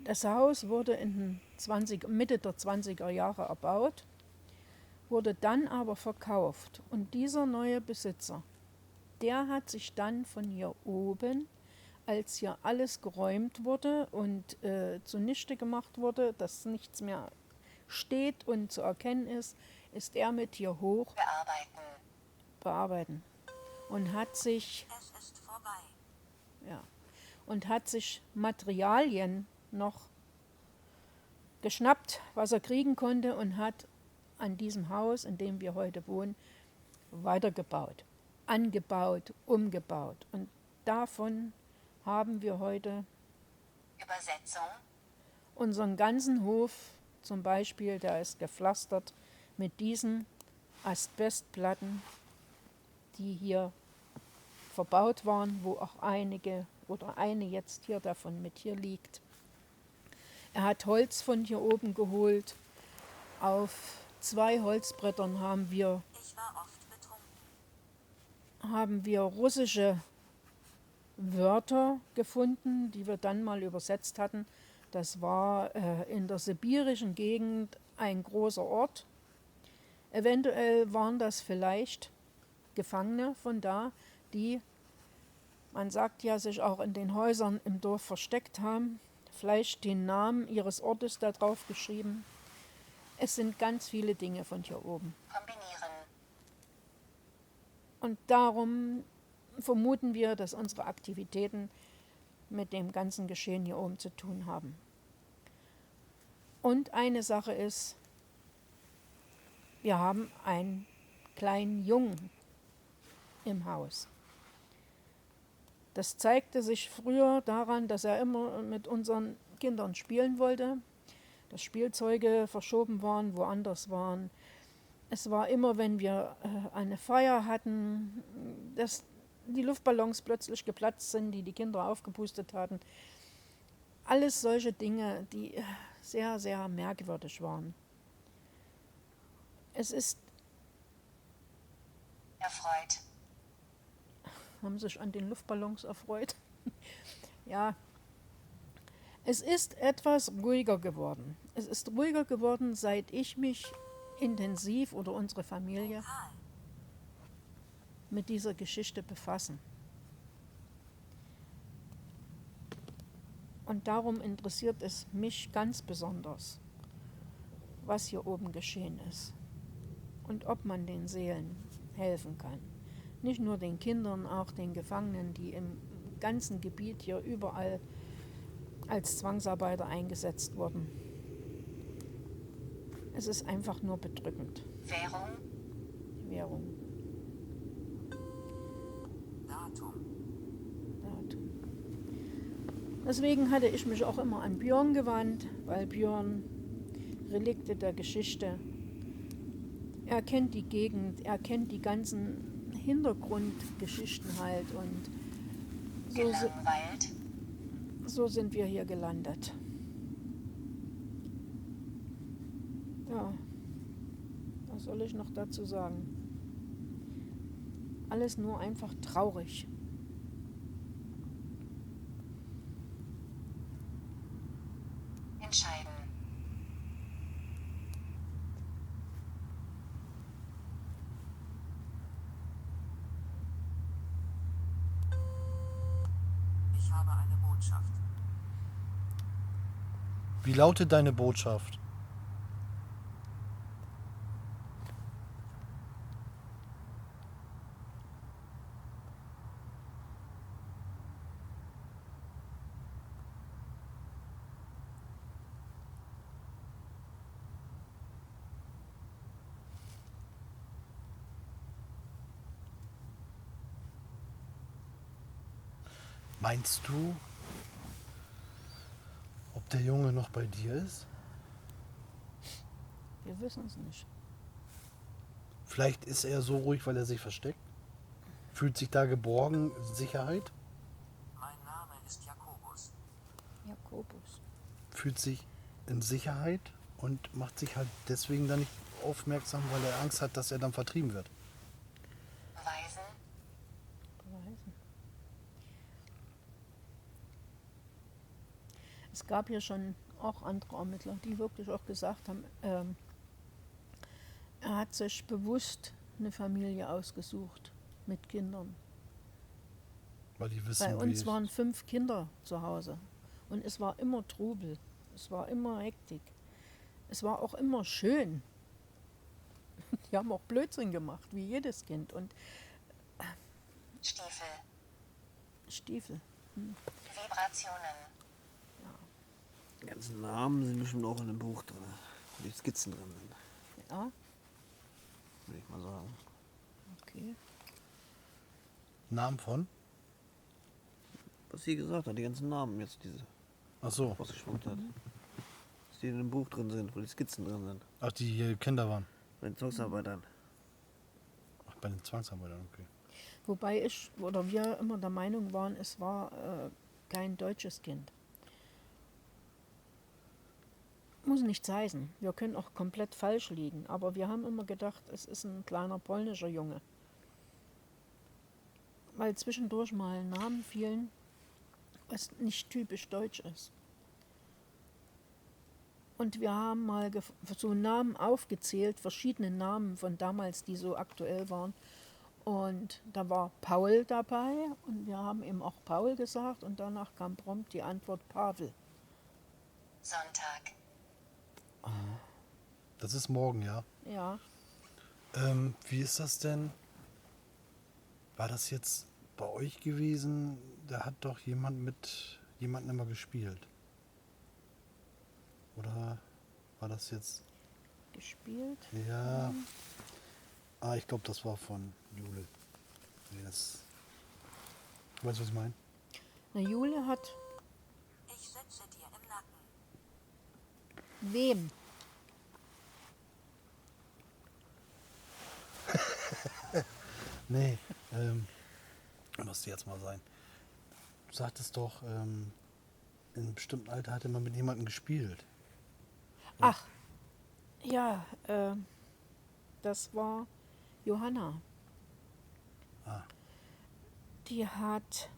Das Haus wurde in den Mitte der 20er Jahre erbaut, wurde dann aber verkauft. Und dieser neue Besitzer, der hat sich dann von hier oben, als hier alles geräumt wurde und zunichte gemacht wurde, dass nichts mehr steht und zu erkennen ist er mit hier hoch bearbeiten und hat sich Materialien noch geschnappt, was er kriegen konnte, und hat an diesem Haus, in dem wir heute wohnen, weitergebaut, angebaut, umgebaut. Und davon haben wir heute Übersetzung. unseren ganzen Hof, zum Beispiel, der ist gepflastert mit diesen Asbestplatten, die hier verbaut waren, wo auch einige oder eine jetzt hier davon mit hier liegt. Er hat Holz von hier oben geholt. Auf 2 Holzbrettern haben wir russische Wörter gefunden, die wir dann mal übersetzt hatten. Das war in der sibirischen Gegend ein großer Ort. Eventuell waren das vielleicht Gefangene von da, die, man sagt ja, sich auch in den Häusern im Dorf versteckt haben, vielleicht den Namen ihres Ortes da drauf geschrieben. Es sind ganz viele Dinge von hier oben. Kombinieren. Und darum vermuten wir, dass unsere Aktivitäten mit dem ganzen Geschehen hier oben zu tun haben. Und eine Sache ist, wir haben einen kleinen Jungen im Haus. Das zeigte sich früher daran, dass er immer mit unseren Kindern spielen wollte, dass Spielzeuge verschoben waren, woanders waren. Es war immer, wenn wir eine Feier hatten, dass die Luftballons plötzlich geplatzt sind, die die Kinder aufgepustet hatten. Alles solche Dinge, die sehr, sehr merkwürdig waren. Es ist, Erfreut. haben sich an den Luftballons erfreut. Ja, es ist etwas ruhiger geworden. Es ist ruhiger geworden, seit ich mich intensiv oder unsere Familie mit dieser Geschichte befassen. Und darum interessiert es mich ganz besonders, was hier oben geschehen ist und ob man den Seelen helfen kann. Nicht nur den Kindern, auch den Gefangenen, die im ganzen Gebiet hier überall als Zwangsarbeiter eingesetzt wurden. Es ist einfach nur bedrückend. Währung. Datum. Deswegen hatte ich mich auch immer an Björn gewandt, weil Björn Relikte der Geschichte, er kennt die Gegend, er kennt die ganzen Hintergrundgeschichten halt, und so sind wir hier gelandet. Ja, was soll ich noch dazu sagen? Alles nur einfach traurig. Entscheiden. Ich habe eine Botschaft. Wie lautet deine Botschaft? Meinst du, ob der Junge noch bei dir ist? Wir wissen es nicht. Vielleicht ist er so ruhig, weil er sich versteckt? Fühlt sich da geborgen, Sicherheit? Mein Name ist Jakobus. Jakobus. Fühlt sich in Sicherheit und macht sich halt deswegen da nicht aufmerksam, weil er Angst hat, dass er dann vertrieben wird. Weisen. Beweisen. Es gab hier schon auch andere Ermittler, die wirklich auch gesagt haben, er hat sich bewusst eine Familie ausgesucht mit Kindern. Weil die wissen, Bei uns wie waren 5 Kinder zu Hause und es war immer Trubel, es war immer Hektik, es war auch immer schön. Die haben auch Blödsinn gemacht, wie jedes Kind. Und Stiefel. Stiefel. Vibrationen. Die ganzen Namen sind bestimmt auch in dem Buch drin, wo die Skizzen drin sind, Ja, würde ich mal sagen. okay. Namen von? Was sie gesagt hat, die ganzen Namen jetzt, diese Ach so. rausgespuckt hat. Dass die in dem Buch drin sind, wo die Skizzen drin sind. Ach, die hier Kinder waren. Bei den Zwangsarbeitern. Ach, bei den Zwangsarbeitern, okay. Wobei ich oder wir immer der Meinung waren, es war kein deutsches Kind. Muss nichts heißen. Wir können auch komplett falsch liegen. Aber wir haben immer gedacht, es ist ein kleiner polnischer Junge. Weil zwischendurch mal Namen fielen, was nicht typisch deutsch ist. Und wir haben mal so Namen aufgezählt, verschiedene Namen von damals, die so aktuell waren. Und da war Paul dabei und wir haben eben auch Paul gesagt und danach kam prompt die Antwort Pavel. Sonntag. Das ist morgen, ja. Ja, Wie ist das denn? War das jetzt bei euch gewesen? Da hat doch jemand mit jemandem immer gespielt. Oder war das jetzt? gespielt. Ja. Ah, ich glaube, das war von Jule. Nee, das. Weißt du, was ich meine? Na, Jule hat Ich sitze dir im Nacken. wem? Nee, musste jetzt mal sein. Du sagtest doch, in einem bestimmten Alter hat er mal mit jemandem gespielt. Ach, ja, das war Johanna. Ah. Die hat,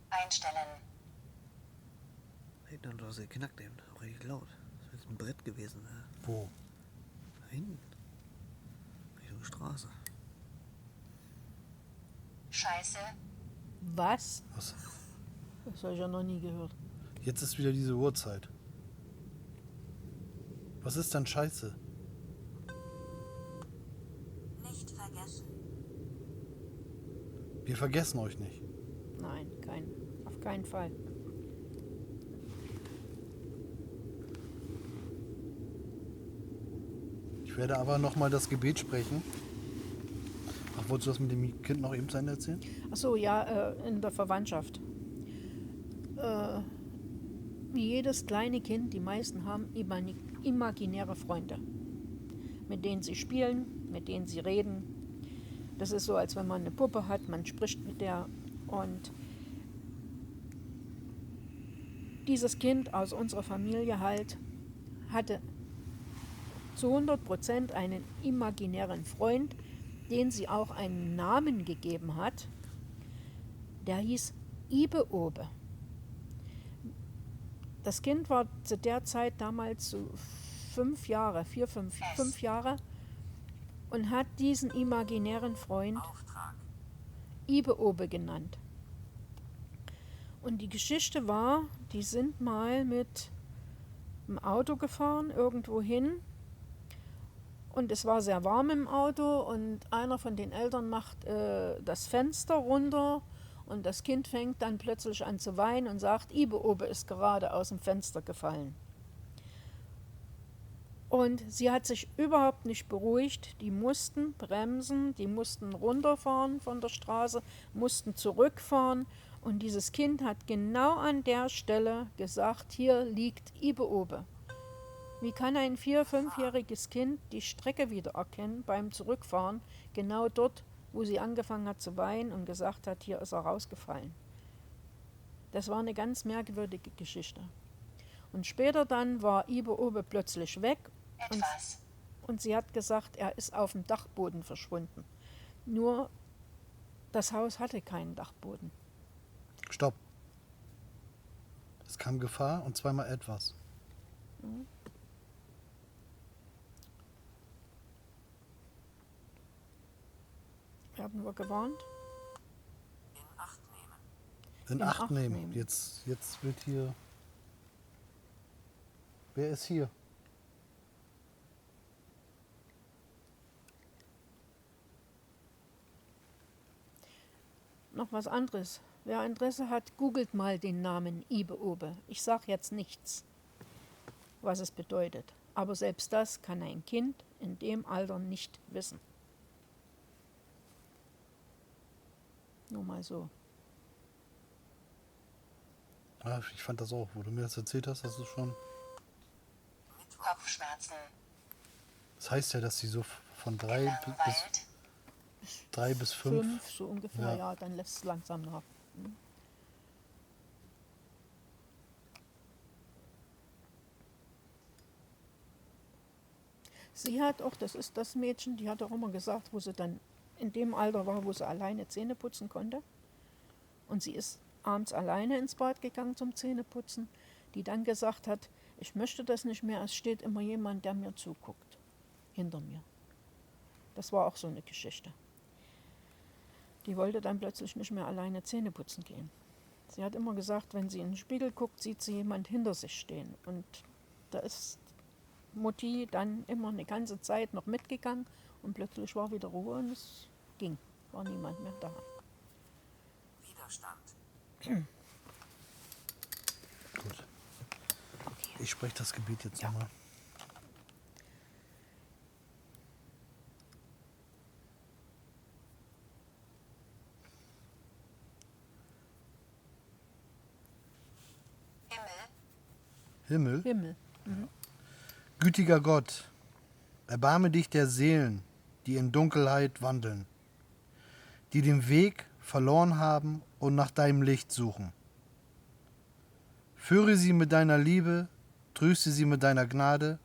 Einstellen. Hey, dann war sie geknackt eben, auch richtig laut. Das wäre jetzt ein Brett gewesen, ne? Wo? Da hinten. Richtung Straße. Scheiße. was? Was? Das habe ich ja noch nie gehört. Jetzt ist wieder diese Uhrzeit. Was ist denn Scheiße? Nicht vergessen. Wir vergessen euch nicht. Nein, auf keinen Fall. Ich werde aber nochmal das Gebet sprechen. Ach, wolltest du das mit dem Kind noch eben zu Ende erzählen? Ach so, ja, in der Verwandtschaft. Wie jedes kleine Kind, die meisten haben imaginäre Freunde, mit denen sie spielen, mit denen sie reden. Das ist so, als wenn man eine Puppe hat, man spricht mit der. Und dieses Kind aus unserer Familie halt hatte zu 100% einen imaginären Freund, den sie auch einen Namen gegeben hat. Der hieß Ibe-Obe. Das Kind war zu der Zeit damals so 5 Jahre und hat diesen imaginären Freund Auftrag. Ibe-Obe genannt. Und die Geschichte war, die sind mal mit dem Auto gefahren, irgendwo hin. Und es war sehr warm im Auto und einer von den Eltern macht das Fenster runter und das Kind fängt dann plötzlich an zu weinen und sagt, Ibe-Obe ist gerade aus dem Fenster gefallen. Und sie hat sich überhaupt nicht beruhigt. Die mussten bremsen, die mussten runterfahren von der Straße, mussten zurückfahren. Und dieses Kind hat genau an der Stelle gesagt, hier liegt Ibe-Obe. Wie kann ein 4-, 5-jähriges Kind die Strecke wiedererkennen beim Zurückfahren, genau dort, wo sie angefangen hat zu weinen und gesagt hat, hier ist er rausgefallen. Das war eine ganz merkwürdige Geschichte. Und später dann war Ibe-Obe plötzlich weg. Etwas. und sie hat gesagt, er ist auf dem Dachboden verschwunden. Nur das Haus hatte keinen Dachboden. Stopp. Es kam Gefahr und zweimal etwas. Wir haben nur gewarnt. In Acht nehmen. In Acht nehmen. Jetzt wird hier... Wer ist hier? Noch was anderes. Wer Interesse hat, googelt mal den Namen Ibe Obe. Ich sage jetzt nichts, was es bedeutet. Aber selbst das kann ein Kind in dem Alter nicht wissen. Nur mal so. Ah, ich fand das auch, wo du mir das erzählt hast, das ist schon... Kopfschmerzen. Das heißt ja, dass sie so von 3 bis 5... 5, so ungefähr, Ja. ja, dann lässt es langsam nach. Sie hat auch, das ist das Mädchen, die hat auch immer gesagt, wo sie dann in dem Alter war, wo sie alleine Zähne putzen konnte. Und sie ist abends alleine ins Bad gegangen zum Zähneputzen, die dann gesagt hat, ich möchte das nicht mehr, es steht immer jemand, der mir zuguckt, hinter mir. Das war auch so eine Geschichte. Die wollte dann plötzlich nicht mehr alleine Zähne putzen gehen. Sie hat immer gesagt, wenn sie in den Spiegel guckt, sieht sie jemand hinter sich stehen. Und da ist Mutti dann immer eine ganze Zeit noch mitgegangen und plötzlich war wieder Ruhe und es ging, war niemand mehr da. Widerstand. Gut. Ich spreche das Gebet jetzt nochmal. Himmel, Himmel, Himmel. gütiger Gott, erbarme dich der Seelen, die in Dunkelheit wandeln, die den Weg verloren haben und nach deinem Licht suchen. Führe sie mit deiner Liebe, tröste sie mit deiner Gnade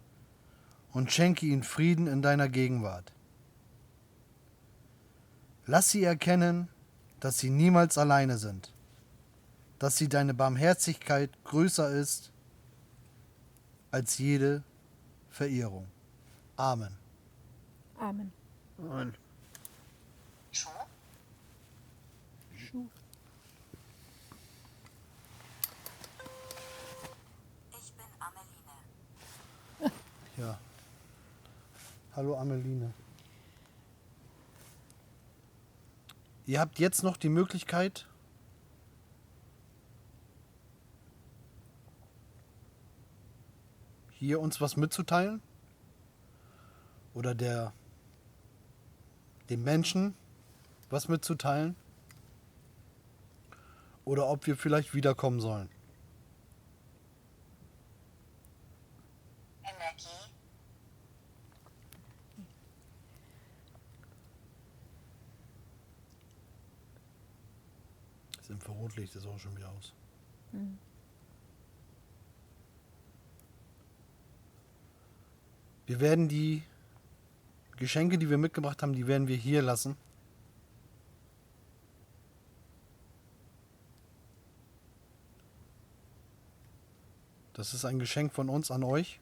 und schenke ihnen Frieden in deiner Gegenwart. Lass sie erkennen, dass sie niemals alleine sind, dass sie deine Barmherzigkeit größer ist als jede Verehrung. Amen. Amen. Und Schuh, Schuh. Ich bin Ameline. Ja. Hallo Ameline. Ihr habt jetzt noch die Möglichkeit, hier uns was mitzuteilen oder dem Menschen was mitzuteilen oder ob wir vielleicht wiederkommen sollen. Energie, Das Infrarotlicht ist auch schon wieder aus. Wir werden die Geschenke, die wir mitgebracht haben, die werden wir hier lassen. Das ist ein Geschenk von uns an euch.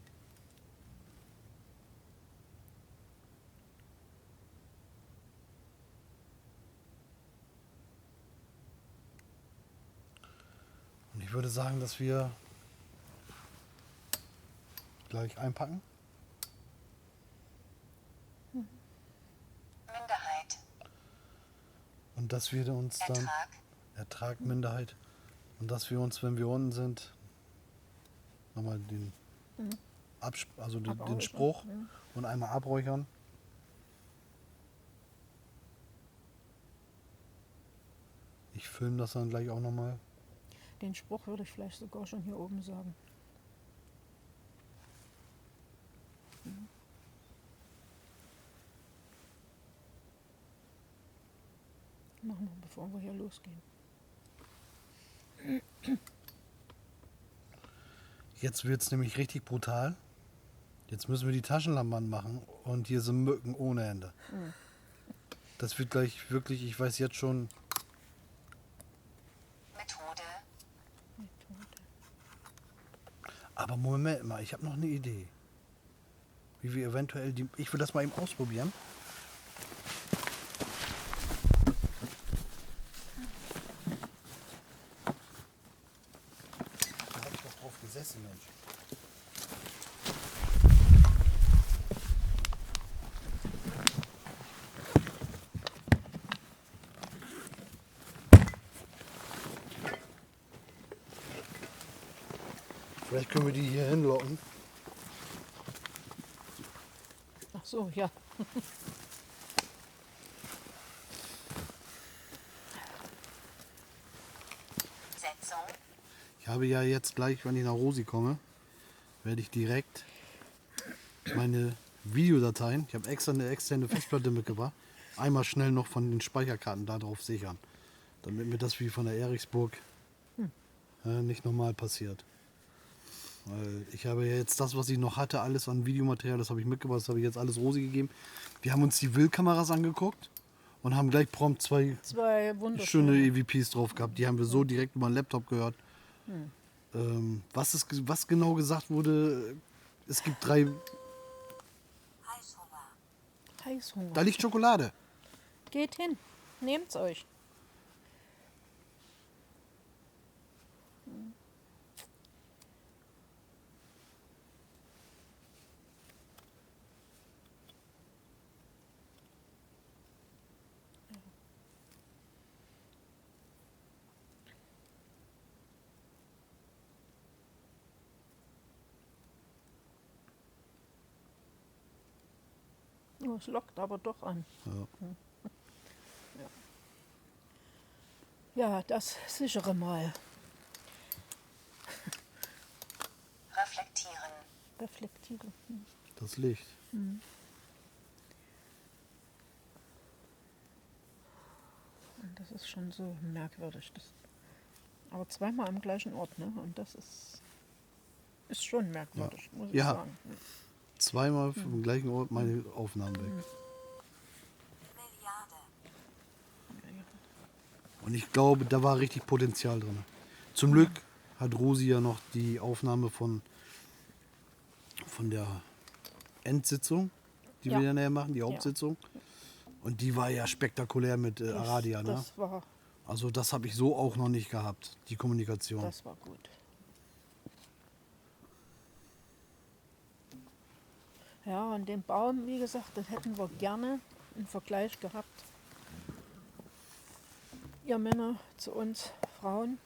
Und ich würde sagen, dass wir gleich einpacken. Minderheit, Und dass wir uns dann Ertrag, Minderheit, und dass wir uns, wenn wir unten sind, nochmal den, den Abräuchern, Spruch ja. und einmal abräuchern. Ich filme das dann gleich auch nochmal. Den Spruch würde ich vielleicht sogar schon hier oben sagen. Machen wir, bevor wir hier losgehen. Jetzt wird es nämlich richtig brutal. Jetzt müssen wir die Taschenlampe anmachen und hier sind Mücken ohne Ende. Das wird gleich wirklich, ich weiß jetzt schon, Methode. aber Moment mal, ich habe noch eine Idee. Wie wir eventuell die, ich will das mal eben ausprobieren. Da hab ich doch drauf gesessen, Mensch. Vielleicht können wir die hier hinlocken. Ach so, ja. Setzung. Ich habe ja jetzt gleich, wenn ich nach Rosi komme, werde ich direkt meine Videodateien, ich habe extra eine externe Festplatte mitgebracht, einmal schnell noch von den Speicherkarten da drauf sichern, damit mir das wie von der Erichsburg nicht nochmal passiert. Weil ich habe ja jetzt das, was ich noch hatte, alles an Videomaterial, das habe ich mitgebracht, das habe ich jetzt alles Rosi gegeben. Wir haben uns die Will-Kameras angeguckt und haben gleich prompt zwei Zwei schöne wunderschöne. EVPs drauf gehabt. Die haben wir so direkt über den Laptop gehört. Was genau gesagt wurde, es gibt 3, Heißhunger. Heißhunger. da liegt Schokolade. Geht hin, nehmt's euch. Oh, es lockt aber doch an. Ja, das sichere mal. Reflektieren. Reflektieren. Das Licht. Und das ist schon so merkwürdig. Das, aber zweimal am gleichen Ort, ne? Und das ist schon merkwürdig, muss ich Ja. sagen. Zweimal vom gleichen Ort meine Aufnahmen weg. Milliarde. Und ich glaube, da war richtig Potenzial drin. Zum Glück hat Rosi ja noch die Aufnahme von der Endsitzung, die Ja. wir nachher machen, die Hauptsitzung. Und die war ja spektakulär mit Aradia. Ne? Also das habe ich so auch noch nicht gehabt, die Kommunikation. Das war gut. Ja, und den Baum, wie gesagt, das hätten wir gerne im Vergleich gehabt. Ihr Männer zu uns Frauen.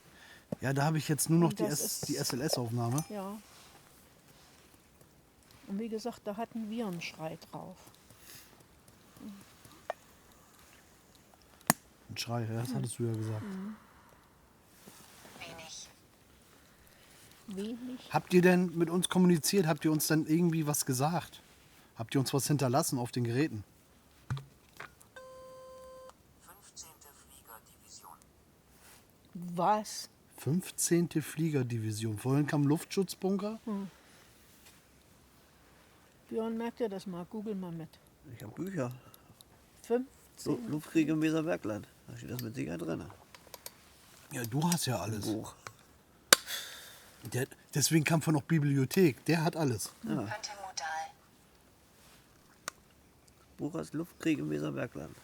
Ja, da habe ich jetzt nur noch Und die, das die ist- SLS-Aufnahme. Ja. Und wie gesagt, da hatten wir einen Schrei drauf. Ein Schrei, ja, das hattest du ja gesagt. Wenig. Wenig. Habt ihr denn mit uns kommuniziert? Habt ihr uns dann irgendwie was gesagt? Habt ihr uns was hinterlassen auf den Geräten? 15. Fliegerdivision. Was? 15. Fliegerdivision. Vorhin kam Luftschutzbunker. Björn, merkt ihr das mal? Google mal mit. Ich habe Bücher. 15. Luftkrieg im Weserbergland. Da steht das mit Sicherheit drin. Ja, du hast ja alles. Buch. Deswegen kam von noch Bibliothek. Der hat alles. Ja. Kontimodal. Buch heißt Luftkrieg im Weserbergland.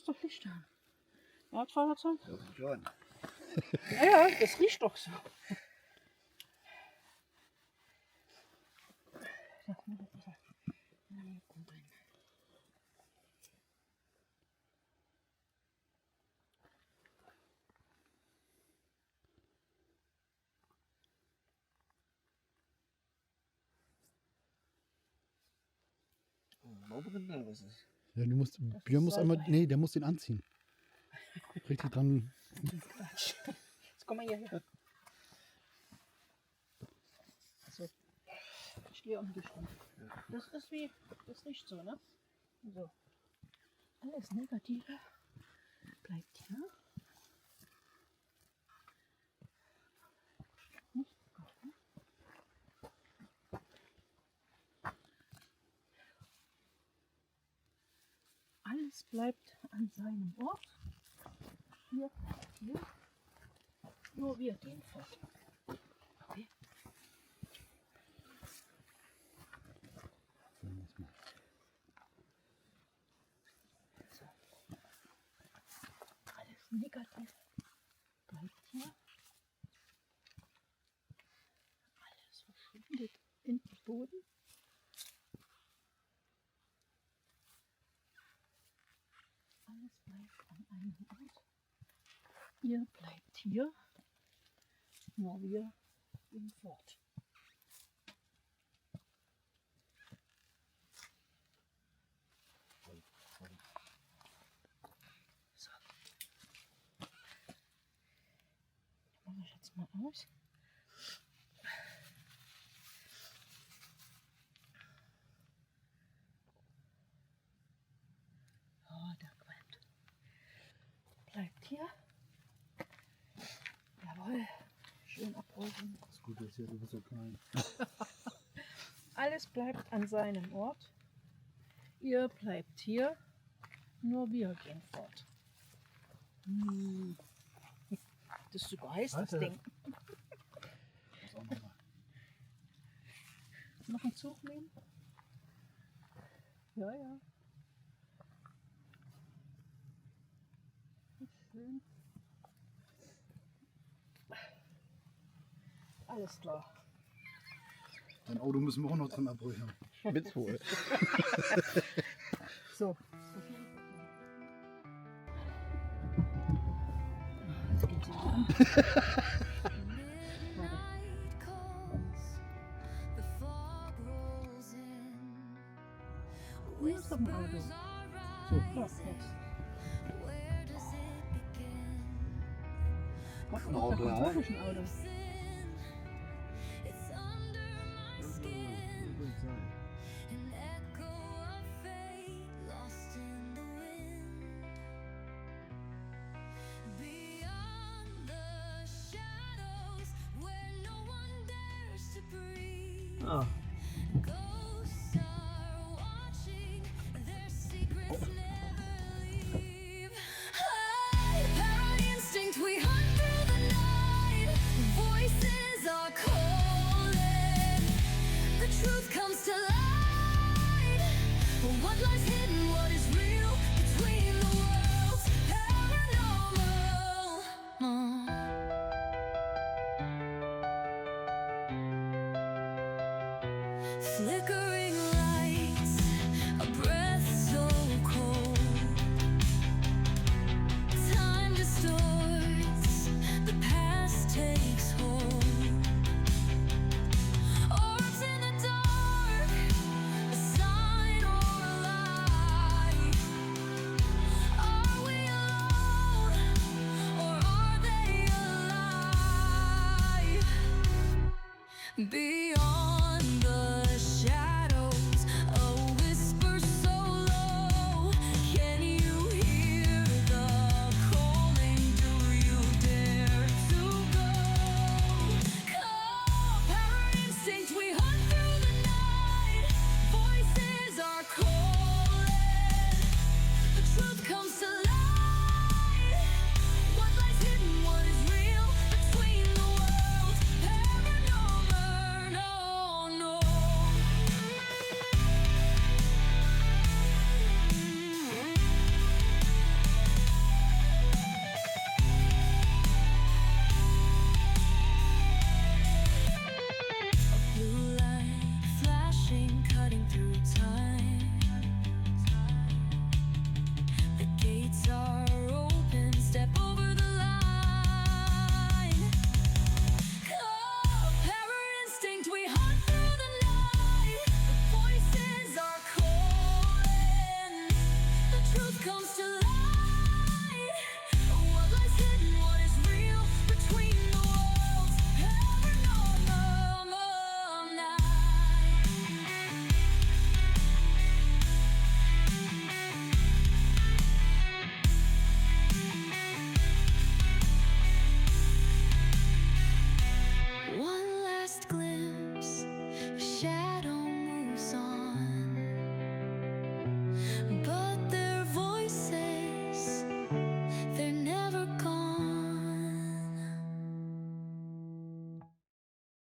muss doch Licht haben. Ja, Feuerzeug? Ja, schon. Ja, ja, das riecht doch so. Da kommt doch dieser- Nee, kommt rein. Warum denn was ist? Ja, du musst, Das Björn ist muss einmal, Salbei. nee, der muss den anziehen. Richtig dran. Quatsch. Jetzt komm mal hierher. So. Ich gehe um die Stunde. Das ist wie, das riecht so, ne? So. Alles Negative bleibt hier. Nicht kochen. Alles bleibt an seinem Ort. Hier, hier. Nur wir gehen fort. Okay. So. Alles negativ bleibt hier. Alles verschwindet in den Boden. Alles bleibt an einem Ort. Ihr bleibt hier. Nur wir gehen fort. So. Dann mache ich jetzt mal aus. Oh, der qualmt. Bleibt hier. Jawohl. Schön abrollen. Das ist gut, dass hier, du bist so klein. Alles bleibt an seinem Ort. Ihr bleibt hier. Nur wir gehen fort. Das ist sogar heiß, das Warte. Ding. Das auch noch mal. Noch einen Zug nehmen? Ja, ja. Schön. Alles klar. Dein Auto müssen wir auch noch dran abbrüchen. Mit wohl. So. Jetzt geht's wieder an. Hier ist doch ein Auto. So, ja, jetzt. Was für ein Auto, ja? Ein Auto.